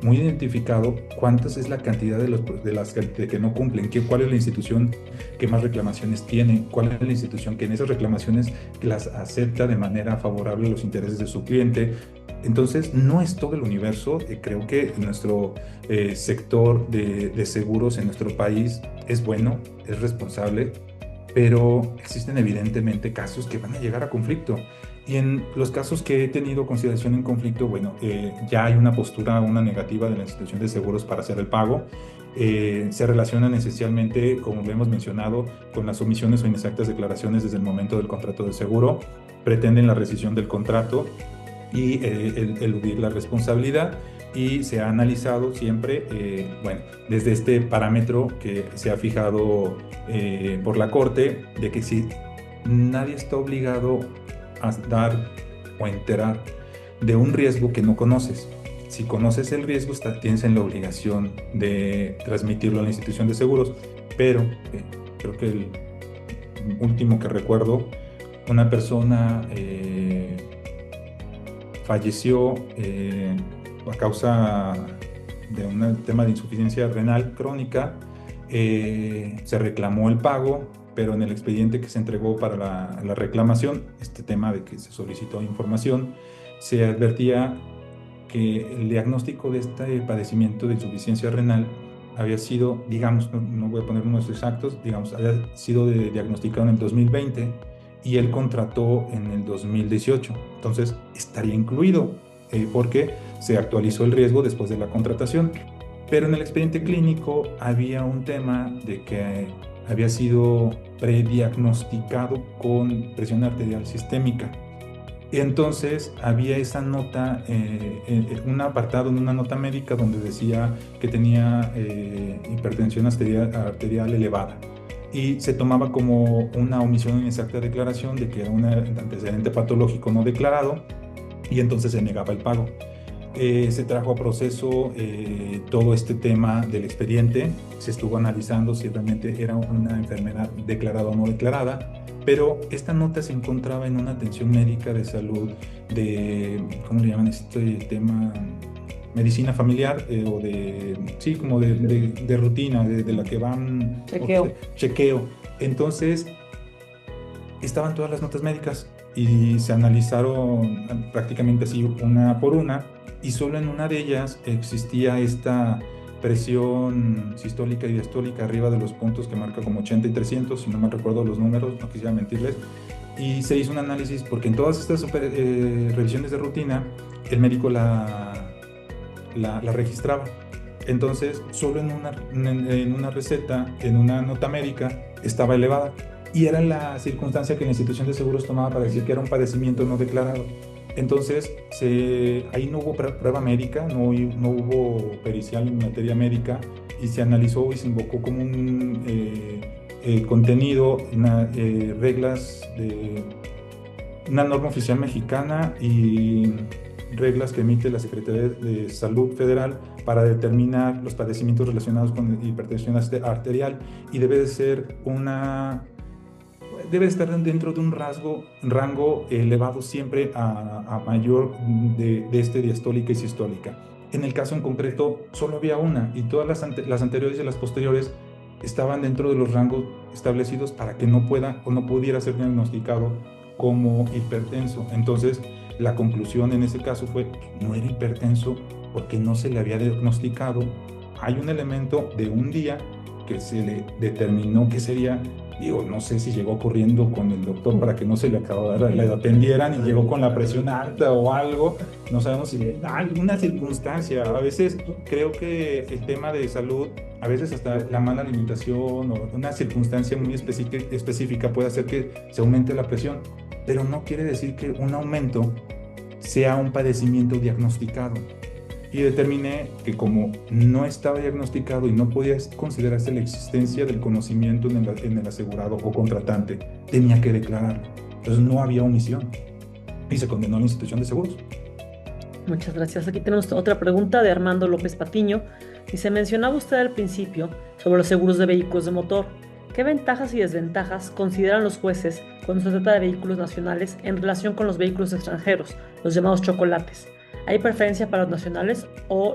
muy identificados cuántas es la cantidad de que no cumplen, cuál es la institución que más reclamaciones tiene, cuál es la institución que en esas reclamaciones las acepta de manera favorable a los intereses de su cliente. Entonces, no es todo el universo. Creo que nuestro sector de seguros en nuestro país es bueno, es responsable, pero existen evidentemente casos que van a llegar a conflicto. Y en los casos que he tenido consideración en conflicto, bueno, ya hay una postura, una negativa de la institución de seguros para hacer el pago. Se relacionan esencialmente, como lo hemos mencionado, con las omisiones o inexactas declaraciones desde el momento del contrato de seguro. Pretenden la rescisión del contrato y eludir la responsabilidad. Y se ha analizado siempre, desde este parámetro que se ha fijado por la Corte, de que si nadie está obligado a dar o enterar de un riesgo que no conoces. Si conoces el riesgo, tienes en la obligación de transmitirlo a la institución de seguros, pero creo que el último que recuerdo, una persona falleció a causa de un tema de insuficiencia renal crónica. Se reclamó el pago, pero en el expediente que se entregó para la reclamación, este tema de que se solicitó información, se advertía que el diagnóstico de este padecimiento de insuficiencia renal había sido, digamos, no voy a poner números exactos, digamos, había sido diagnosticado en el 2020 y él contrató en el 2018. Entonces, estaría incluido porque se actualizó el riesgo después de la contratación. Pero en el expediente clínico había un tema de que había sido prediagnosticado con presión arterial sistémica. Y entonces había esa nota, un apartado en una nota médica donde decía que tenía hipertensión arterial elevada. Y se tomaba como una omisión inexacta de declaración de que era un antecedente patológico no declarado, y entonces se negaba el pago. Se trajo a proceso todo este tema del expediente, se estuvo analizando si realmente era una enfermedad declarada o no declarada, pero esta nota se encontraba en una atención médica de salud de, ¿cómo le llaman este tema? Medicina familiar o como de rutina, de la que van... Chequeo. Entonces, estaban todas las notas médicas y se analizaron prácticamente así una por una, y solo en una de ellas existía esta presión sistólica y diastólica arriba de los puntos que marca como 80 y 300, si no me recuerdo los números, no quisiera mentirles, y se hizo un análisis porque en todas estas revisiones de rutina el médico la registraba. Entonces, solo en una receta, en una nota médica, estaba elevada. Y era la circunstancia que la institución de seguros tomaba para decir que era un padecimiento no declarado. Entonces, ahí no hubo prueba médica, no hubo pericial en materia médica, y se analizó y se invocó como un contenido, reglas de una norma oficial mexicana y reglas que emite la Secretaría de Salud Federal para determinar los padecimientos relacionados con hipertensión arterial, y debe estar dentro de un rango elevado siempre a mayor de diastólica y sistólica. En el caso en concreto solo había una, y todas las anteriores y las posteriores estaban dentro de los rangos establecidos para que no pudiera ser diagnosticado como hipertenso. Entonces, la conclusión en ese caso fue: no era hipertenso porque no se le había diagnosticado. Hay un elemento de un día que se le determinó que sería Digo, no sé si llegó corriendo con el doctor para que no se le acabara, le atendieran y llegó con la presión alta o algo. No sabemos si alguna circunstancia. A veces creo que el tema de salud, a veces hasta la mala alimentación o una circunstancia muy específica puede hacer que se aumente la presión, pero no quiere decir que un aumento sea un padecimiento diagnosticado. Y determiné que como no estaba diagnosticado y no podía considerarse la existencia del conocimiento en el asegurado o contratante, tenía que declararlo. Entonces no había omisión y se condenó a la institución de seguros. Muchas gracias. Aquí tenemos otra pregunta de Armando López Patiño. Dice, mencionaba usted al principio sobre los seguros de vehículos de motor. ¿Qué ventajas y desventajas consideran los jueces cuando se trata de vehículos nacionales en relación con los vehículos extranjeros, los llamados chocolates? ¿Hay preferencia para los nacionales o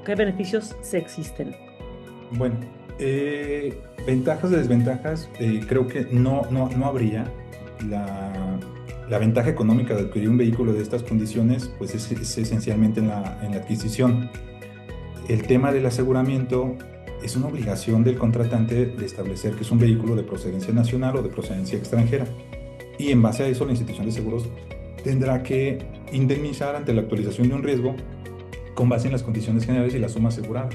qué beneficios se existen? Bueno, ventajas y desventajas, creo que no habría. La ventaja económica de adquirir un vehículo de estas condiciones pues es esencialmente en la adquisición. El tema del aseguramiento es una obligación del contratante de establecer que es un vehículo de procedencia nacional o de procedencia extranjera. Y en base a eso la institución de seguros tendrá que indemnizar ante la actualización de un riesgo con base en las condiciones generales y la suma asegurada.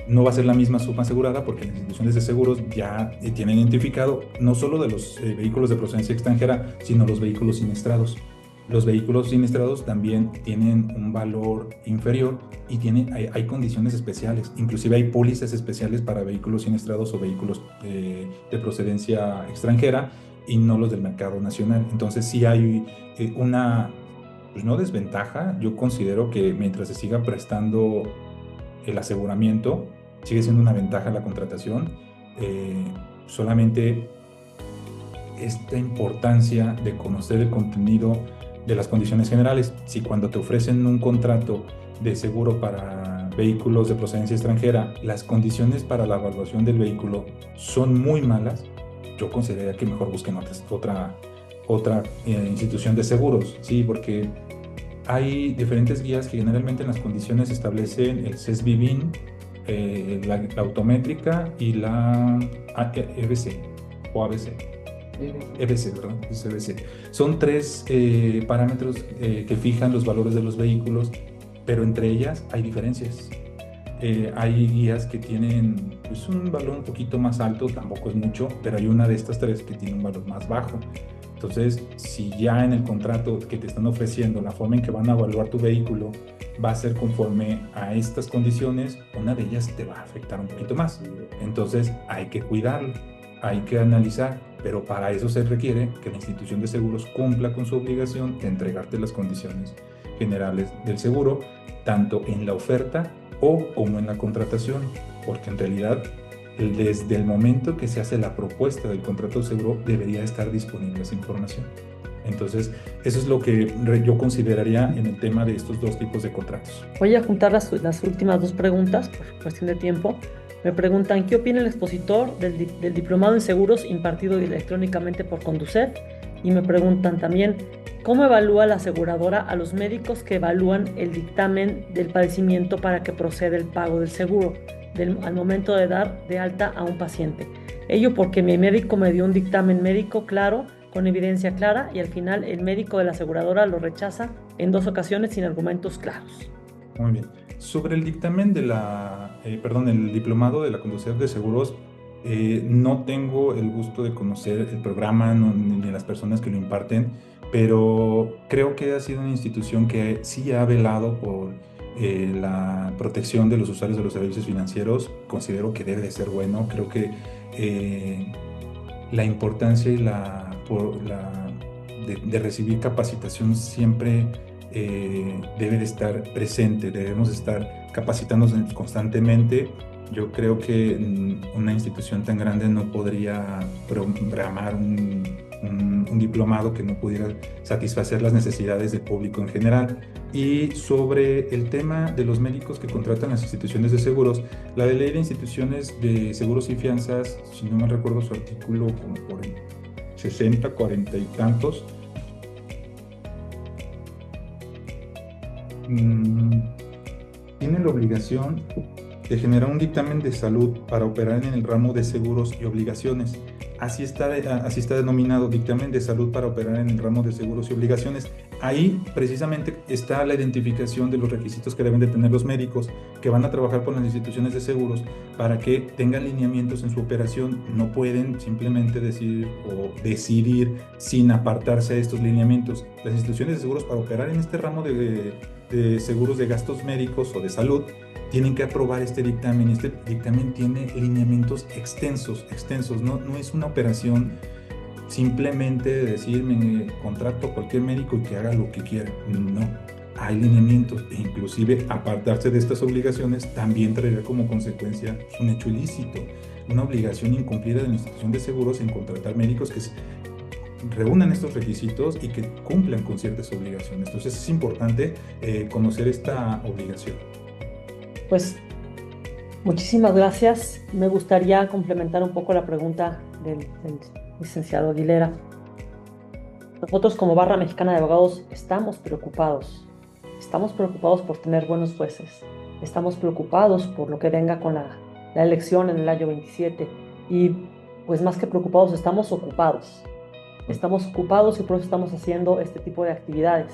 No va a ser la misma suma asegurada porque las instituciones de seguros ya tienen identificado no solo de los vehículos de procedencia extranjera, sino los vehículos siniestrados. Los vehículos siniestrados también tienen un valor inferior y hay condiciones especiales. Inclusive hay pólizas especiales para vehículos siniestrados o vehículos de procedencia extranjera y no los del mercado nacional. Entonces sí hay una, pues no desventaja. Yo considero que mientras se siga prestando el aseguramiento, sigue siendo una ventaja la contratación. Solamente esta importancia de conocer el contenido de las condiciones generales. Si cuando te ofrecen un contrato de seguro para vehículos de procedencia extranjera, las condiciones para la evaluación del vehículo son muy malas, yo consideraría que mejor busquen otra institución de seguros, ¿sí? Porque hay diferentes guías que generalmente en las condiciones establecen el CESBIVIN, la autométrica y la EBC o ABC. EBC, ¿verdad? Es EBC. Son tres parámetros que fijan los valores de los vehículos, pero entre ellas hay diferencias. Hay guías que tienen pues, un valor un poquito más alto, tampoco es mucho, pero hay una de estas tres que tiene un valor más bajo. Entonces, si ya en el contrato que te están ofreciendo, la forma en que van a evaluar tu vehículo va a ser conforme a estas condiciones, una de ellas te va a afectar un poquito más. Entonces, hay que cuidarlo, hay que analizar, pero para eso se requiere que la institución de seguros cumpla con su obligación de entregarte las condiciones generales del seguro, tanto en la oferta o como en la contratación, porque en realidad desde el momento que se hace la propuesta del contrato de seguro debería estar disponible esa información. Entonces, eso es lo que yo consideraría en el tema de estos dos tipos de contratos. Voy a juntar las últimas dos preguntas por cuestión de tiempo. Me preguntan, ¿qué opina el expositor del diplomado en seguros impartido electrónicamente por Conducef? Y me preguntan también, ¿cómo evalúa la aseguradora a los médicos que evalúan el dictamen del padecimiento para que proceda el pago del seguro al momento de dar de alta a un paciente? Ello porque mi médico me dio un dictamen médico claro, con evidencia clara, y al final el médico de la aseguradora lo rechaza en 2 ocasiones sin argumentos claros. Muy bien. Sobre el dictamen de el diplomado de la Conducef de Seguros, no tengo el gusto de conocer el programa ni las personas que lo imparten, pero creo que ha sido una institución que sí ha velado por la protección de los usuarios de los servicios financieros. Considero que debe de ser bueno. Creo que la importancia de recibir capacitación siempre debe de estar presente. Debemos estar capacitándonos constantemente. Yo creo que una institución tan grande no podría programar un diplomado que no pudiera satisfacer las necesidades del público en general. Y sobre el tema de los médicos que contratan las instituciones de seguros, la ley de instituciones de seguros y fianzas, si no me recuerdo su artículo como por el 60, 40 y tantos, tiene la obligación de generar un dictamen de salud para operar en el ramo de seguros y obligaciones. así está denominado dictamen de salud para operar en el ramo de seguros y obligaciones. Ahí precisamente está la identificación de los requisitos que deben de tener los médicos que van a trabajar con las instituciones de seguros para que tengan lineamientos en su operación. No pueden simplemente decir o decidir sin apartarse de estos lineamientos. Las instituciones de seguros para operar en este ramo de seguros de gastos médicos o de salud tienen que aprobar este dictamen. Este dictamen tiene lineamientos extensos. No es una operación simplemente de decir me contrato a cualquier médico y que haga lo que quiera. No, hay lineamientos e inclusive apartarse de estas obligaciones también traerá como consecuencia un hecho ilícito, una obligación incumplida de la institución de seguros en contratar médicos que reúnan estos requisitos y que cumplan con ciertas obligaciones. Entonces es importante conocer esta obligación. Pues muchísimas gracias. Me gustaría complementar un poco la pregunta del licenciado Aguilera. Nosotros como Barra Mexicana de Abogados estamos preocupados por tener buenos jueces, estamos preocupados por lo que venga con la elección en el año 27 y pues más que preocupados estamos ocupados y por eso estamos haciendo este tipo de actividades.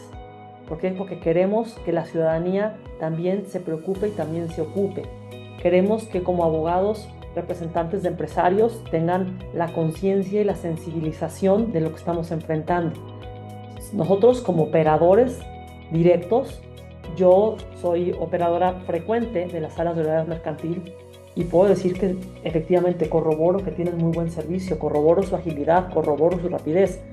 ¿Por qué? Porque queremos que la ciudadanía también se preocupe y también se ocupe. Queremos que como abogados, representantes de empresarios tengan la conciencia y la sensibilización de lo que estamos enfrentando. Nosotros como operadores directos, yo soy operadora frecuente de las salas de oralidad mercantil y puedo decir que efectivamente corroboro que tienen muy buen servicio, corroboro su agilidad, corroboro su rapidez.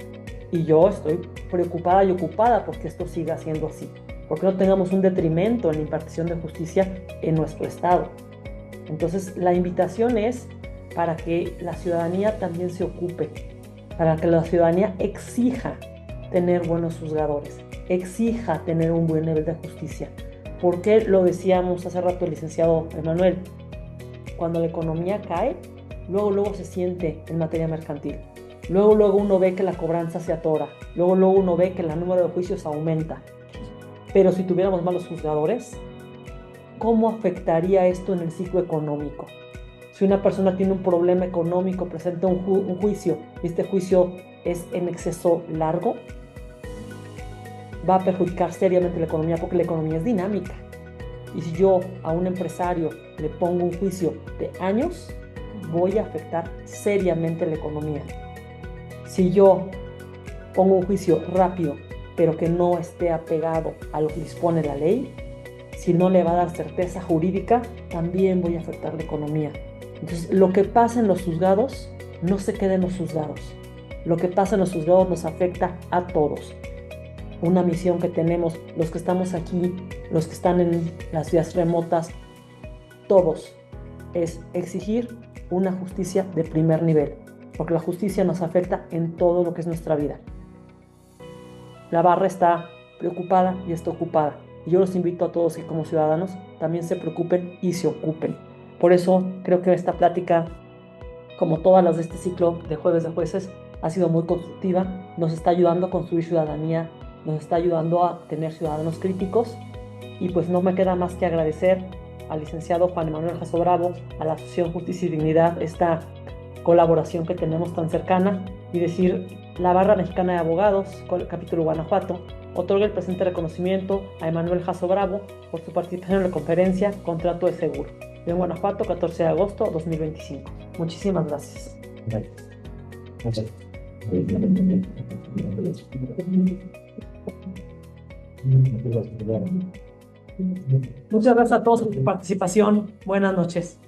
Y yo estoy preocupada y ocupada porque esto siga siendo así, porque no tengamos un detrimento en la impartición de justicia en nuestro estado. Entonces, la invitación es para que la ciudadanía también se ocupe, para que la ciudadanía exija tener buenos juzgadores, exija tener un buen nivel de justicia. ¿Por qué lo decíamos hace rato el licenciado Emanuel? Cuando la economía cae, luego se siente en materia mercantil. Luego uno ve que la cobranza se atora, luego uno ve que el número de juicios aumenta. Pero si tuviéramos malos juzgadores, ¿cómo afectaría esto en el ciclo económico? Si una persona tiene un problema económico, presenta un juicio y este juicio es en exceso largo, va a perjudicar seriamente la economía porque la economía es dinámica. Y si yo a un empresario le pongo un juicio de años, voy a afectar seriamente la economía. Si yo pongo un juicio rápido, pero que no esté apegado a lo que dispone la ley, si no le va a dar certeza jurídica, también voy a afectar la economía. Entonces, lo que pasa en los juzgados no se queda en los juzgados. Lo que pasa en los juzgados nos afecta a todos. Una misión que tenemos, los que estamos aquí, los que están en las ciudades remotas, todos, es exigir una justicia de primer nivel, porque la justicia nos afecta en todo lo que es nuestra vida. La barra está preocupada y está ocupada. Y yo los invito a todos que como ciudadanos también se preocupen y se ocupen. Por eso creo que esta plática, como todas las de este ciclo de Jueves de Jueces, ha sido muy constructiva, nos está ayudando a construir ciudadanía, nos está ayudando a tener ciudadanos críticos y pues no me queda más que agradecer al licenciado Juan Emanuel Jasso Bravo, a la Asociación Justicia y Dignidad, esta colaboración que tenemos tan cercana y decir, la Barra Mexicana de Abogados, capítulo Guanajuato, otorga el presente reconocimiento a Emanuel Jasso Bravo por su participación en la conferencia Contrato de Seguro, de Guanajuato, 14 de agosto 2025. Muchísimas gracias. Muchas gracias a todos por su participación. Buenas noches.